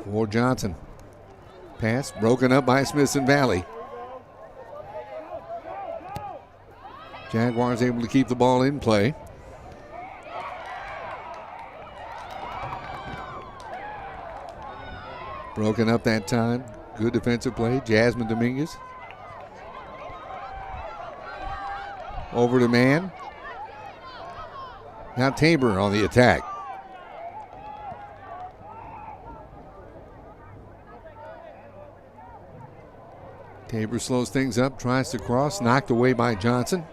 For Johnson. Pass broken up by Smithson Valley. Jaguars able to keep the ball in play. Broken up that time. Good defensive play. Jasmine Dominguez. Over to man. Now Tabor on the attack. Tabor slows things up, tries to cross, knocked away by Johnson.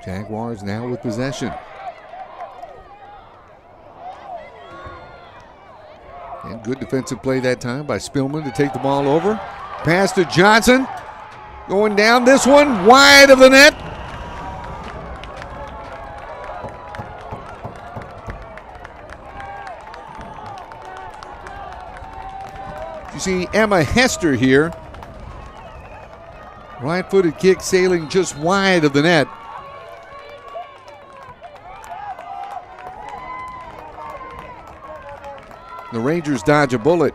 Jaguars now with possession. And good defensive play that time by Spillman to take the ball over. Pass to Johnson. Going down this one, wide of the net. You see Emma Hester here. Right-footed kick sailing just wide of the net. The Rangers dodge a bullet.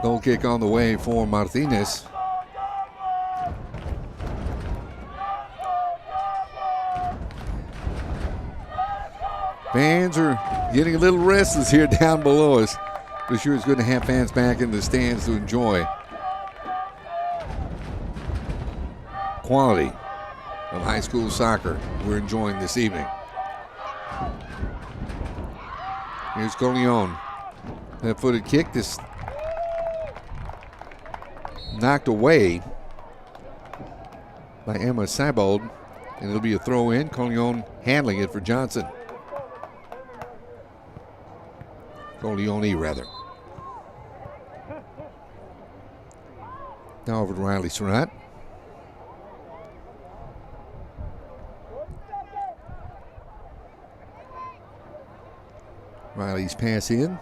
Goal kick on the way for Martinez. Fans are getting a little restless here down below us. But sure it's good to have fans back in the stands to enjoy quality of high school soccer we're enjoying this evening. Here's Coleon. Left-footed kick. This knocked away by Emma Seibold, and it'll be a throw in. Coleon handling it for Johnson. Coleone, rather. Now over to Riley Surratt. Riley's pass in.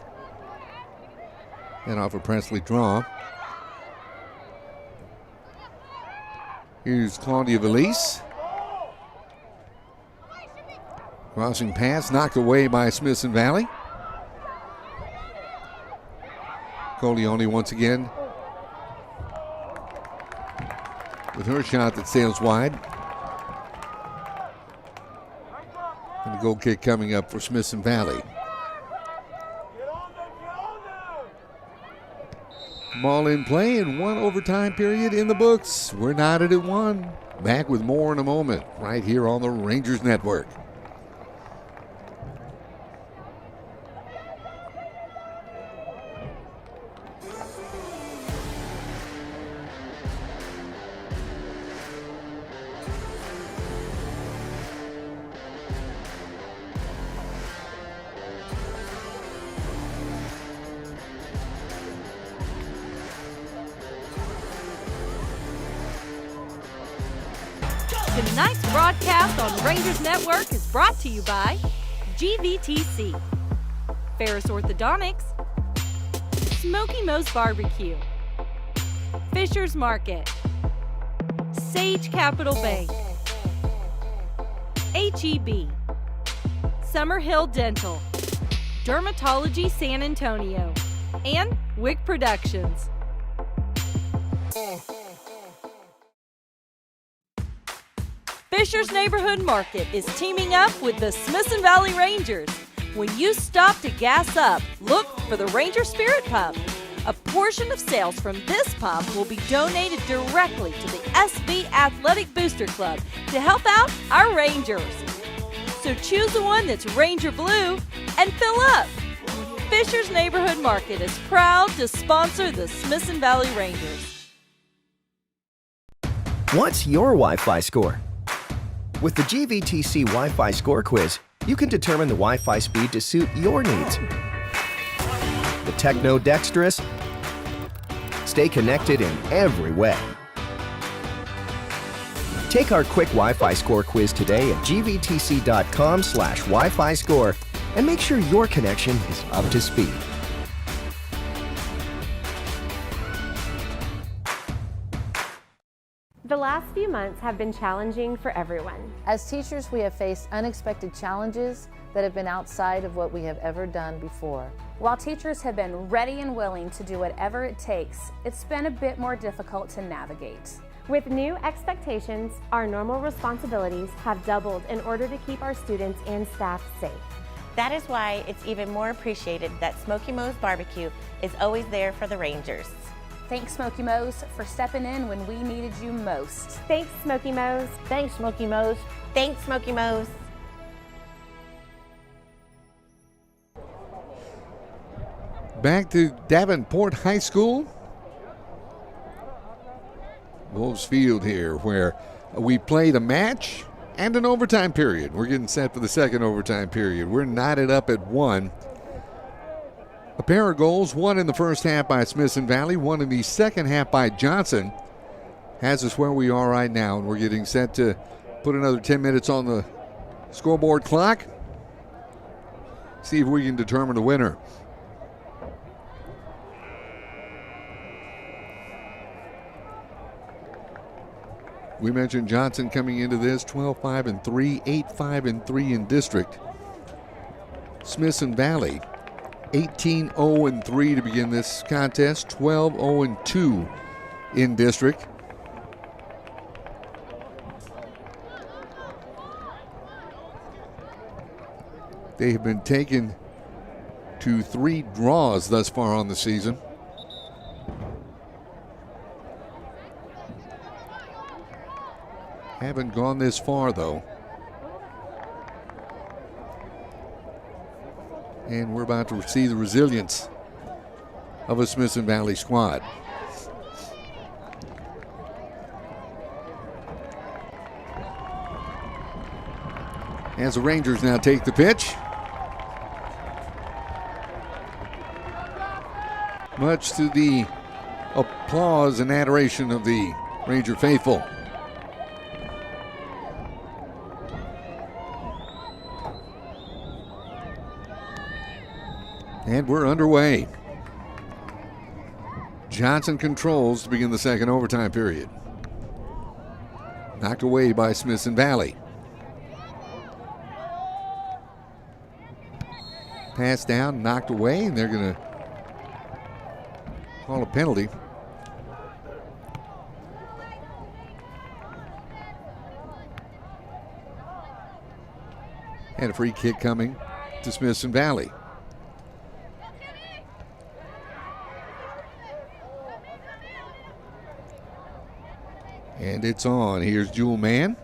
And off a Presley draw. Here's Claudia Valise. Crossing pass knocked away by Smithson Valley. Coleone once again with her shot that sails wide. And the goal kick coming up for Smithson Valley. Ball in play and 1 overtime period in the books. We're knotted at 1. Back with more in a moment right here on the Rangers Network. Tonight's broadcast on Rangers Network is brought to you by GVTC, Ferris Orthodontics, Smoky Moe's Barbecue, Fisher's Market, Sage Capital Bank, HEB, Summerhill Dental, Dermatology San Antonio, and Wick Productions. Fisher's Neighborhood Market is teaming up with the Smithson Valley Rangers. When you stop to gas up, look for the Ranger Spirit Pump. A portion of sales from this pump will be donated directly to the SV Athletic Booster Club to help out our Rangers. So choose the one that's Ranger Blue and fill up. Fisher's Neighborhood Market is proud to sponsor the Smithson Valley Rangers. What's your Wi-Fi score? With the GVTC Wi-Fi Score Quiz, you can determine the Wi-Fi speed to suit your needs. The techno-dexterous, stay connected in every way. Take our quick Wi-Fi Score Quiz today at gvtc.com/Wi-Fi Score and make sure your connection is up to speed. The last few months have been challenging for everyone. As teachers, we have faced unexpected challenges that have been outside of what we have ever done before. While teachers have been ready and willing to do whatever it takes, it's been a bit more difficult to navigate. With new expectations, our normal responsibilities have doubled in order to keep our students and staff safe. That is why it's even more appreciated that Smokey Moe's Barbecue is always there for the Rangers. Thanks, Smokey Moe's, for stepping in when we needed you most. Thanks, Smokey Moe's. Thanks, Smokey Moe's. Thanks, Smokey Moe's. Back to Davenport High School. Wolves Field here, where we played a match and an overtime period. We're getting set for the second overtime period. We're knotted up at 1. A pair of goals, one in the first half by Smithson Valley, one in the second half by Johnson, has us where we are right now. And we're getting set to put another 10 minutes on the scoreboard clock. See if we can determine the winner. We mentioned Johnson coming into this 12-5-3, 8-5-3 in district. Smithson Valley 18-0-3 to begin this contest, 12-0-2 in district. They have been taken to 3 draws thus far on the season. Haven't gone this far, though. And we're about to see the resilience of a Smithson Valley squad. As the Rangers now take the pitch. Much to the applause and adoration of the Ranger faithful. And we're underway. Johnson controls to begin the second overtime period. Knocked away by Smithson Valley. Pass down, knocked away, and they're going to call a penalty. And a free kick coming to Smithson Valley. And it's on. Here's Jewel Mann.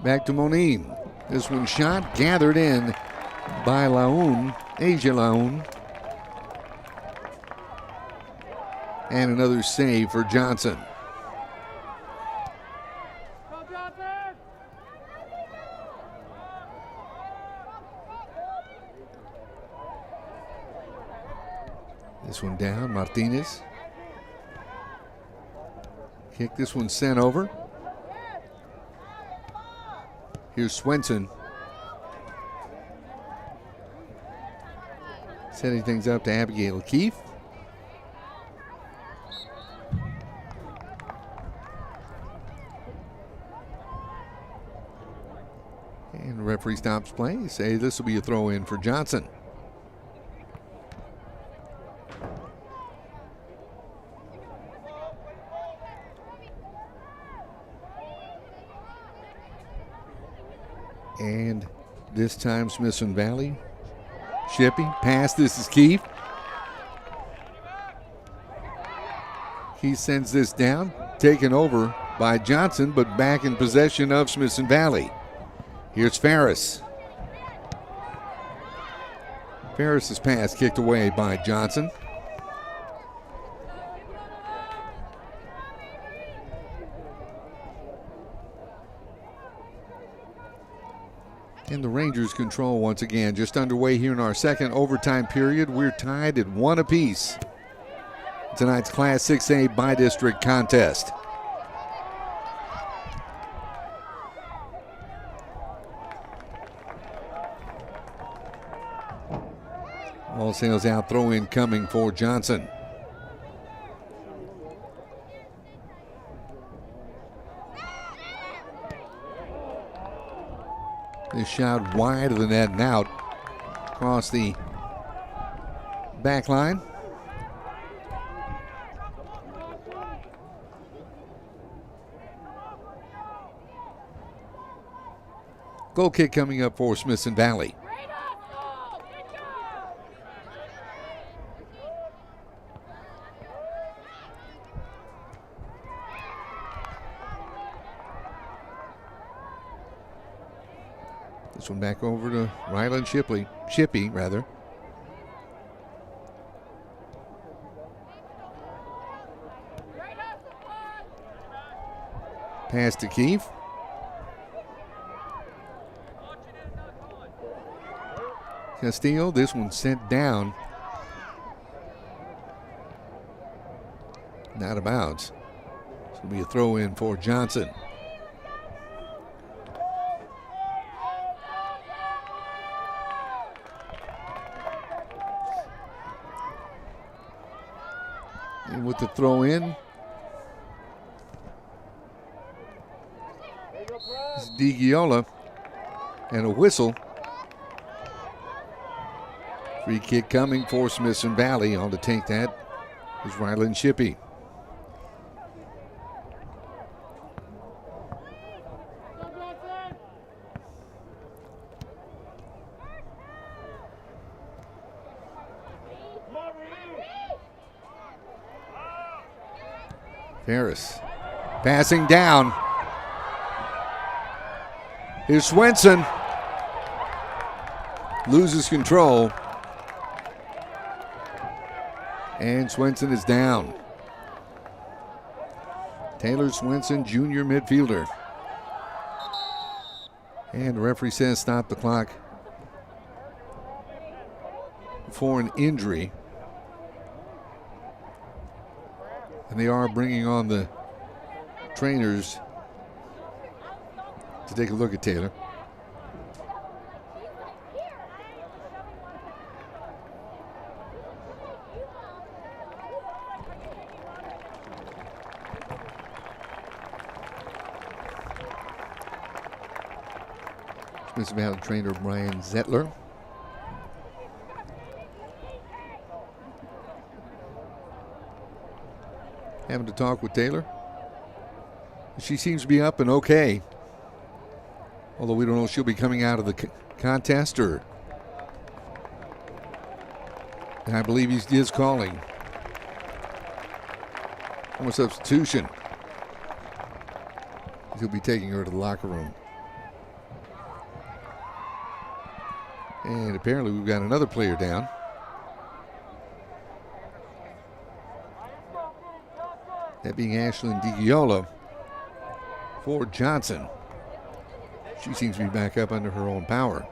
Back to Monine. This one shot gathered in by Laoun, Asia Laoun. And another save for Johnson. This one down, Martinez. Kick, this one sent over. Here's Swenson. Setting things up to Abigail Keefe. And the referee stops play. Say this will be a throw in for Johnson. And this time Smithson Valley. Shippey, pass, this is Keefe. He sends this down, taken over by Johnson, but back in possession of Smithson Valley. Here's Ferris. Ferris's pass kicked away by Johnson. And the Rangers control once again. Just underway here in our second overtime period. We're tied at 1 apiece. Tonight's Class 6A by-district contest. All sails out, throw in coming for Johnson. This shot wide of the net and out across the back line. Goal kick coming up for Smithson Valley. This one back over to Ryland Shippey, rather. Pass to Keefe. Castillo, this one sent down. Not out of bounds. This will be a throw in for Johnson. And with the throw in, it's DiGiola and a whistle. Free kick coming for Smithson Valley. On to take that is Ryland Shippey. Ferris passing down. Here's Swenson. Loses control. And Swenson is down. Taylor Swenson, junior midfielder. And the referee says stop the clock for an injury. And they are bringing on the trainers to take a look at Taylor. Smithson Valley trainer Brian Zettler. Having to talk with Taylor. She seems to be up and okay. Although we don't know if she'll be coming out of the contest or. And I believe he is calling for a substitution. He'll be taking her to the locker room. And apparently we've got another player down. That being Ashlyn DiGiola for Johnson. She seems to be back up under her own power.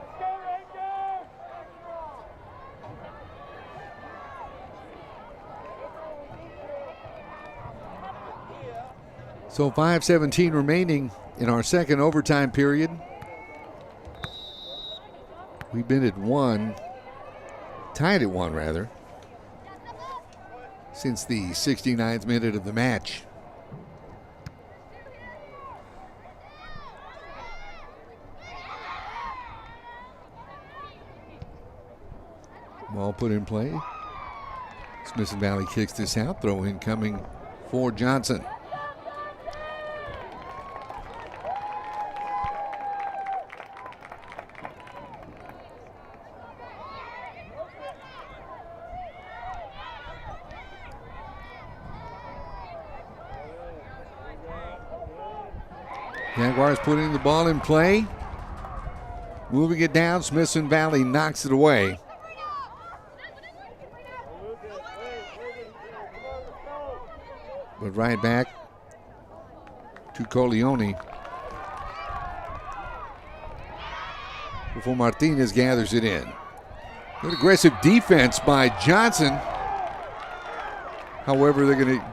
So 5:17 remaining in our second overtime period. We've been at one, tied at one rather, since the 69th minute of the match. Ball put in play. Smithson Valley kicks this out. Throw in coming for Johnson. Jaguars putting the ball in play. Moving it down. Smithson Valley knocks it away. But right back to Coleone before Martinez gathers it in. Good aggressive defense by Johnson. However, they're going to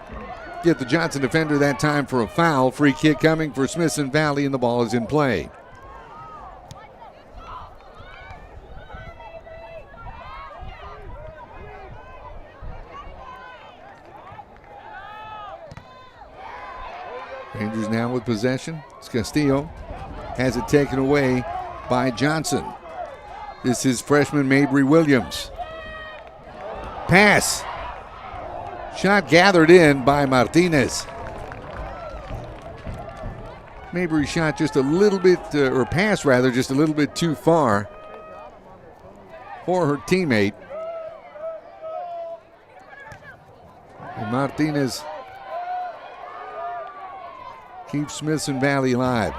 get the Johnson defender that time for a foul. Free kick coming for Smithson Valley, and the ball is in play. Rangers now with possession. It's Castillo. Has it taken away by Johnson. This is freshman Mabry Williams. Pass. Shot gathered in by Martinez. Mabry shot just a little bit, or pass rather, just a little bit too far for her teammate. And Martinez keeps Smithson Valley alive.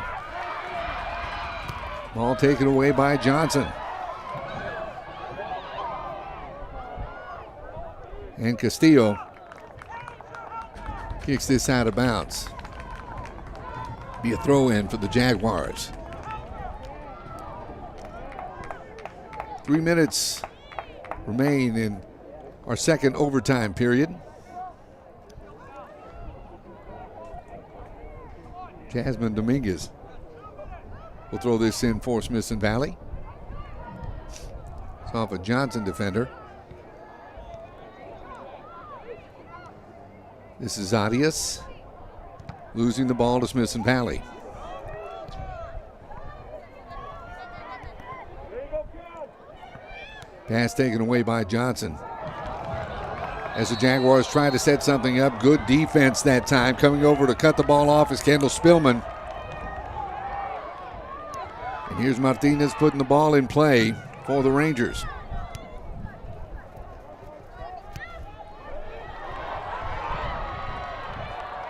Ball taken away by Johnson. And Castillo kicks this out of bounds. Be a throw in for the Jaguars. 3 minutes remain in our second overtime period. Jasmine Dominguez will throw this in for Smithson Valley. It's off a Johnson defender. This is Arias losing the ball to Smithson Valley. Pass taken away by Johnson. As the Jaguars try to set something up, good defense that time. Coming over to cut the ball off is Kendall Spillman. And here's Martinez putting the ball in play for the Rangers.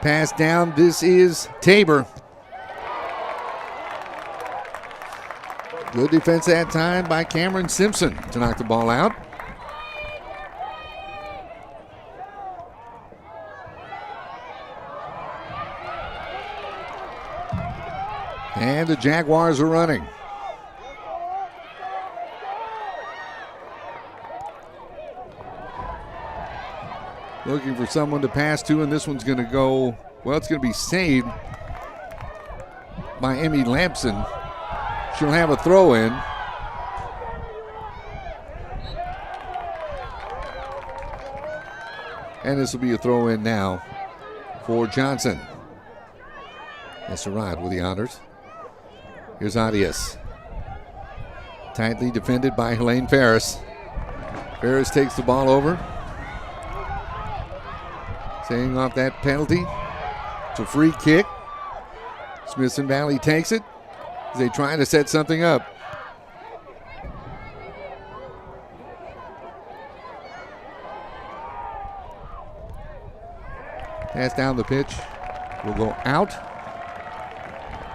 Pass down, this is Tabor. Good defense that time by Cameron Simpson to knock the ball out. And the Jaguars are running. Looking for someone to pass to, and this one's going to go, well, it's going to be saved by Emmy Lampson. She'll have a throw in. And this will be a throw in now for Johnson. That's a ride with the honors. Here's Arias. Tightly defended by Helene Ferris. Ferris takes the ball over. Staying off that penalty. It's a free kick. Smithson Valley takes it as they try to set something up. Pass down the pitch will go out.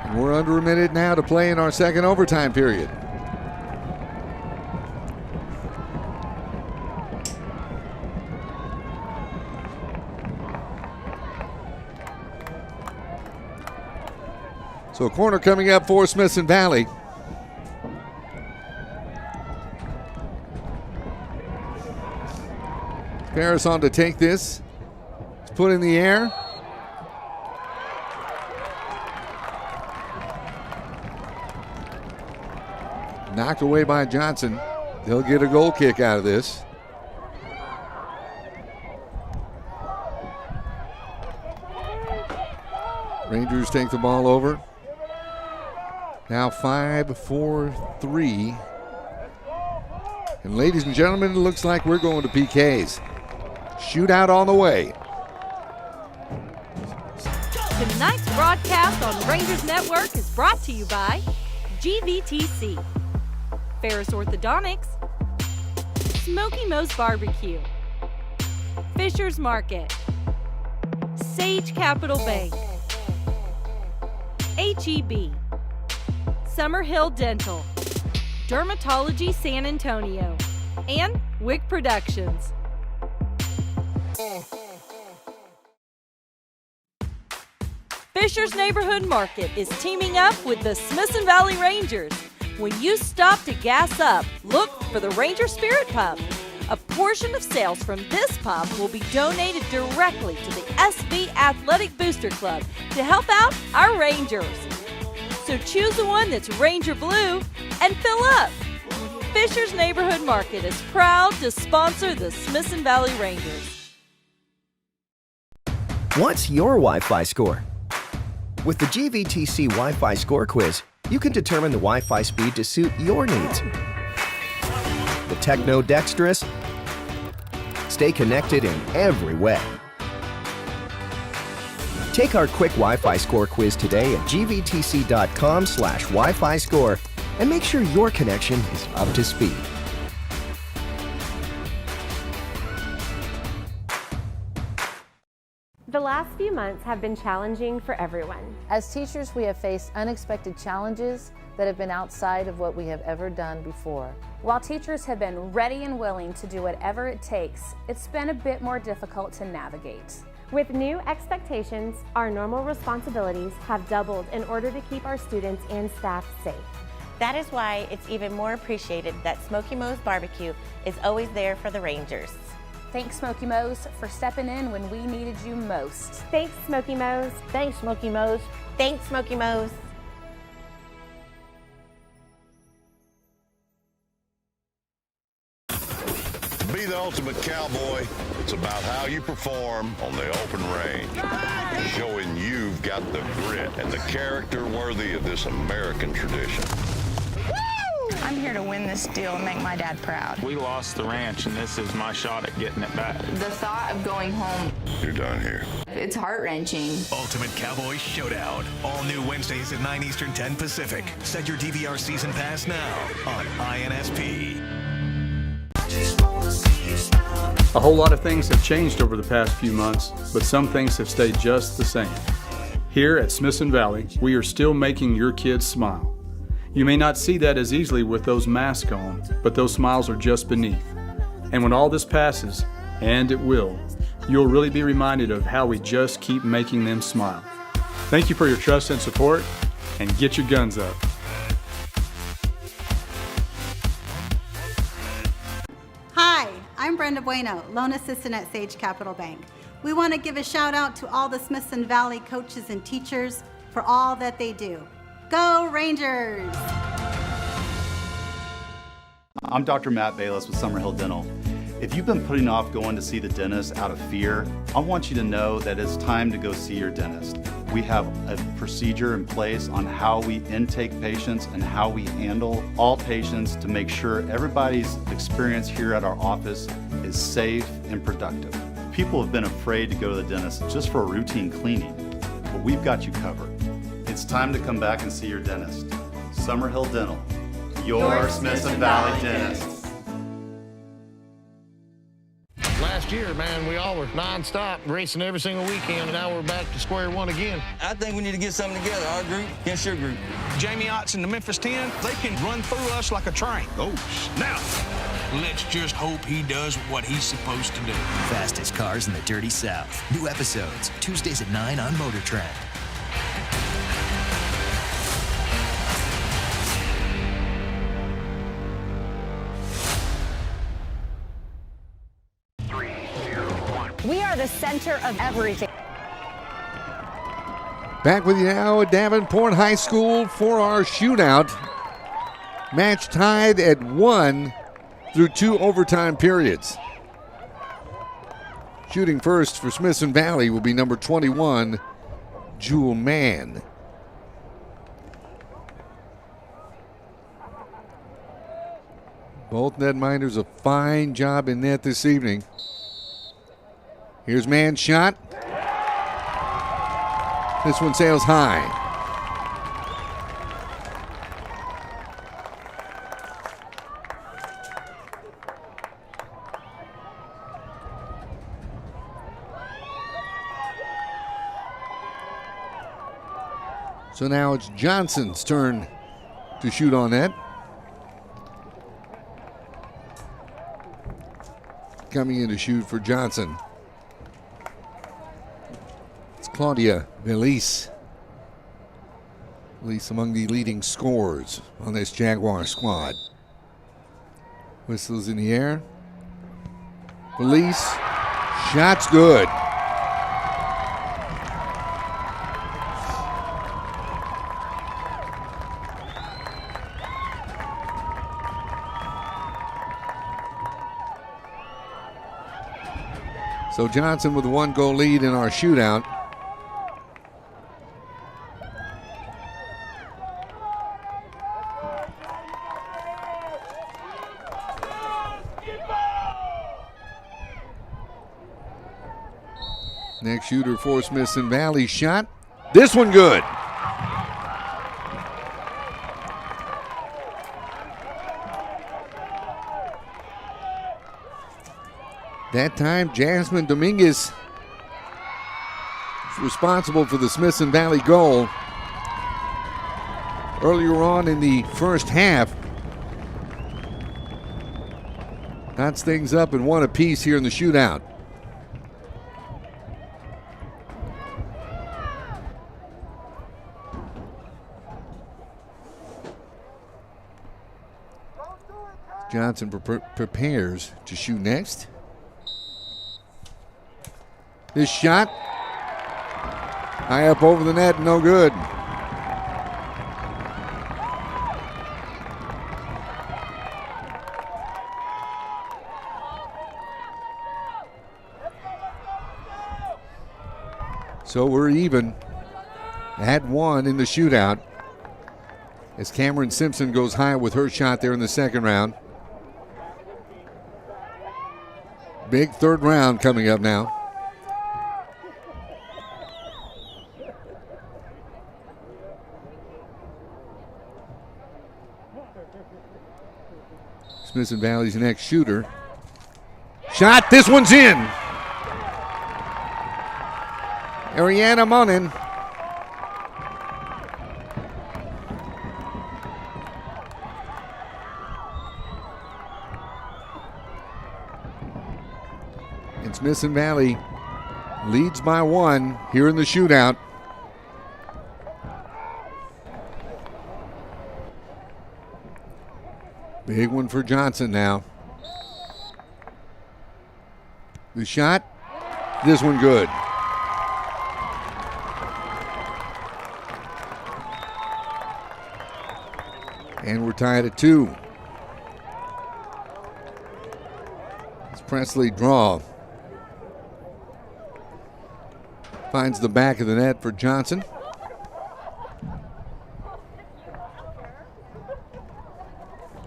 And we're under a minute now to play in our second overtime period. So a corner coming up for Smithson Valley. Ferris on to take this. It's put in the air. Knocked away by Johnson. They'll get a goal kick out of this. Rangers take the ball over. Now 5-4-3. And ladies and gentlemen, it looks like we're going to PKs. Shootout on the way. Tonight's broadcast on Rangers Network is brought to you by GVTC, Ferris Orthodontics, Smoky Moe's Barbecue, Fisher's Market, Sage Capital Bank, HEB, Summerhill Dental, Dermatology San Antonio, and Wick Productions. Fisher's Neighborhood Market is teaming up with the Smithson Valley Rangers. When you stop to gas up, look for the Ranger Spirit Pump. A portion of sales from this pump will be donated directly to the SB Athletic Booster Club to help out our Rangers. So choose the one that's Ranger Blue and fill up. Fisher's Neighborhood Market is proud to sponsor the Smithson Valley Rangers. What's your Wi-Fi score? With the GVTC Wi-Fi Score Quiz, you can determine the Wi-Fi speed to suit your needs. The techno-dexterous, stay connected in every way. Take our quick Wi-Fi score quiz today at gvtc.com/Wi-Fi score and make sure your connection is up to speed. The last few months have been challenging for everyone. As teachers, we have faced unexpected challenges that have been outside of what we have ever done before. While teachers have been ready and willing to do whatever it takes, it's been a bit more difficult to navigate. With new expectations, our normal responsibilities have doubled in order to keep our students and staff safe. That is why it's even more appreciated that Smoky Moe's Barbecue is always there for the Rangers. Thanks, Smoky Moe's, for stepping in when we needed you most. Thanks, Smoky Moe's. Thanks, Smoky Moe's. Thanks, Smoky Moe's. To be the ultimate cowboy, it's about how you perform on the open range. Showing you've got the grit and the character worthy of this American tradition. I'm here to win this deal and make my dad proud. We lost the ranch, and this is my shot at getting it back. The thought of going home, You're done here. it's heart-wrenching. Ultimate Cowboy Showdown. All new Wednesdays at 9 Eastern, 10 Pacific. Set your DVR season pass now on INSP. A whole lot of things have changed over the past few months, but some things have stayed just the same. Here at Smithson Valley, we are still making your kids smile. You may not see that as easily with those masks on, but those smiles are just beneath. And when all this passes, and it will, you'll really be reminded of how we just keep making them smile. Thank you for your trust and support, and get your guns up. Hi, I'm Brenda Bueno, loan assistant at Sage Capital Bank. We want to give a shout out to all the Smithson Valley coaches and teachers for all that they do. Go Rangers! I'm Dr. Matt Bayless with Summerhill Dental. If you've been putting off going to see the dentist out of fear, I want you to know that it's time to go see your dentist. We have a procedure in place on how we intake patients and how we handle all patients to make sure everybody's experience here at our office is safe and productive. People have been afraid to go to the dentist just for a routine cleaning, but we've got you covered. It's time to come back and see your dentist. Summerhill Dental, your Smithson Valley dentist. Last year, man, we all were non-stop racing every single weekend, and now we're back to square one again. I think we need to get something together, our group against your group. Jamie Otts and the Memphis 10, they can run through us like a train. Oh, snap. Let's just hope he does what he's supposed to do. Fastest cars in the Dirty South. New episodes, Tuesdays at 9 on Motor Trend. We are the center of everything. Back with you now at Davenport High School for our shootout. Match tied at 1 through 2 overtime periods. Shooting first for Smithson Valley will be number 21, Jewel Mann. Both netminders a fine job in net this evening. Here's Mann's shot. This one sails high. So now it's Johnson's turn to shoot on net. Coming in to shoot for Johnson. It's Claudia Velise. Velise among the leading scorers on this Jaguar squad. Whistles in the air. Velise, shot's good. So Johnson with a 1-goal lead in our shootout. Next shooter for Smithson Valley shot. This one good. That time, Jasmine Dominguez is responsible for the Smithson Valley goal. Earlier on in the first half, knots things up and 1 apiece here in the shootout. Johnson prepares to shoot next. This shot, high up over the net, no good. So we're even at 1 in the shootout as Cameron Simpson goes high with her shot there in the second round. Big third round coming up now. Smithson Valley's next shooter. Shot, this one's in. Ariana Monin. And Smithson Valley leads by 1 here in the shootout. Big one for Johnson now. The shot, this one good. And we're tied at 2. It's Presley draw. Finds the back of the net for Johnson.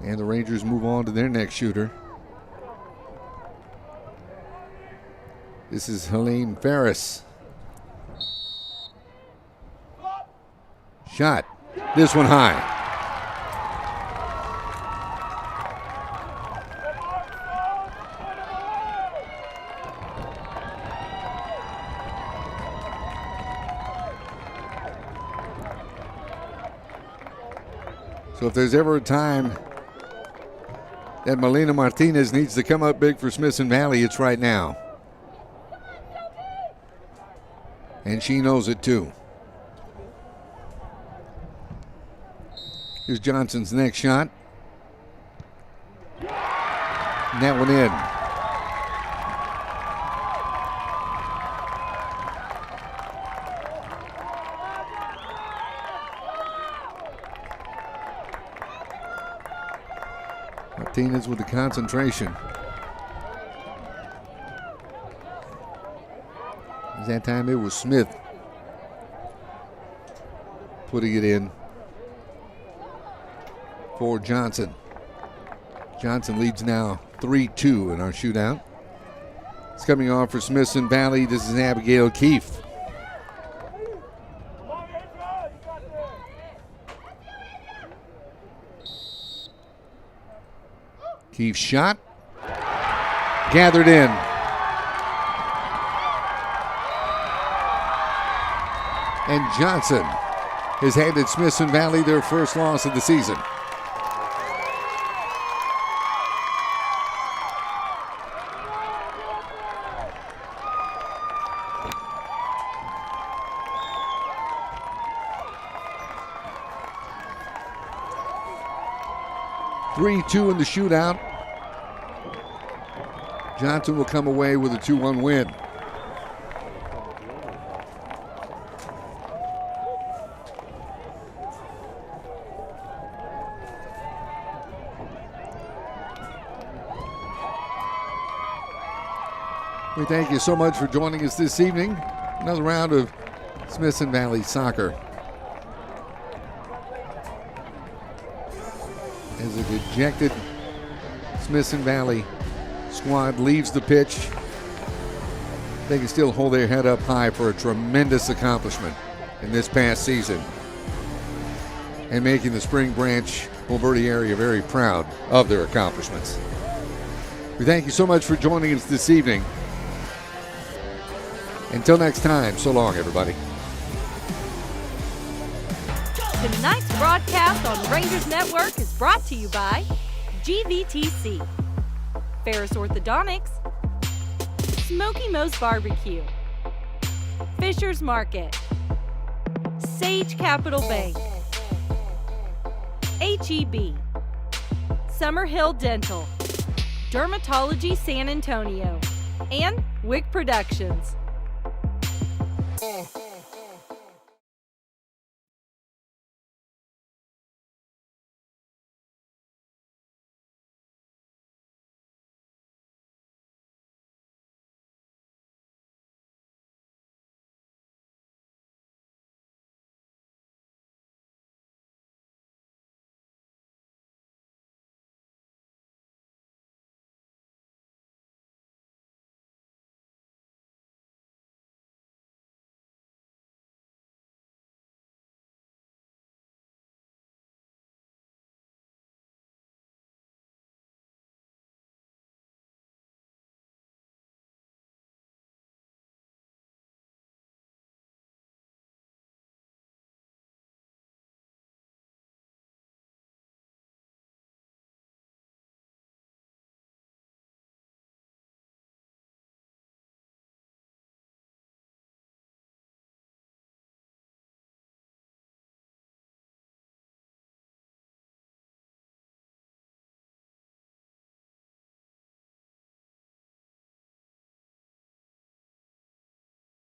And the Rangers move on to their next shooter. This is Helene Ferris. Shot. This one high. So if there's ever a time that Melina Martinez needs to come up big for Smithson Valley, it's right now. And she knows it too. Here's Johnson's next shot. And that one in. Martinez with the concentration. That time it was Smith putting it in for Johnson. Johnson leads now 3-2 in our shootout. It's coming off for Smithson Valley. This is Abigail Keefe. Keefe's shot gathered in. And Johnson has handed Smithson Valley their first loss of the season. (3-2) in the shootout. Johnson will come away with a 2-1 win. We thank you so much for joining us this evening. Another round of Smithson Valley soccer. As a dejected Smithson Valley squad leaves the pitch, they can still hold their head up high for a tremendous accomplishment in this past season and making the Spring Branch Bulverde area very proud of their accomplishments. We thank you so much for joining us this evening. Until next time, so long, everybody. Tonight's broadcast on Rangers Network is brought to you by GVTC, Ferris Orthodontics, Smoky Moe's Barbecue, Fisher's Market, Sage Capital Bank, HEB, Summerhill Dental, Dermatology San Antonio, and Wick Productions.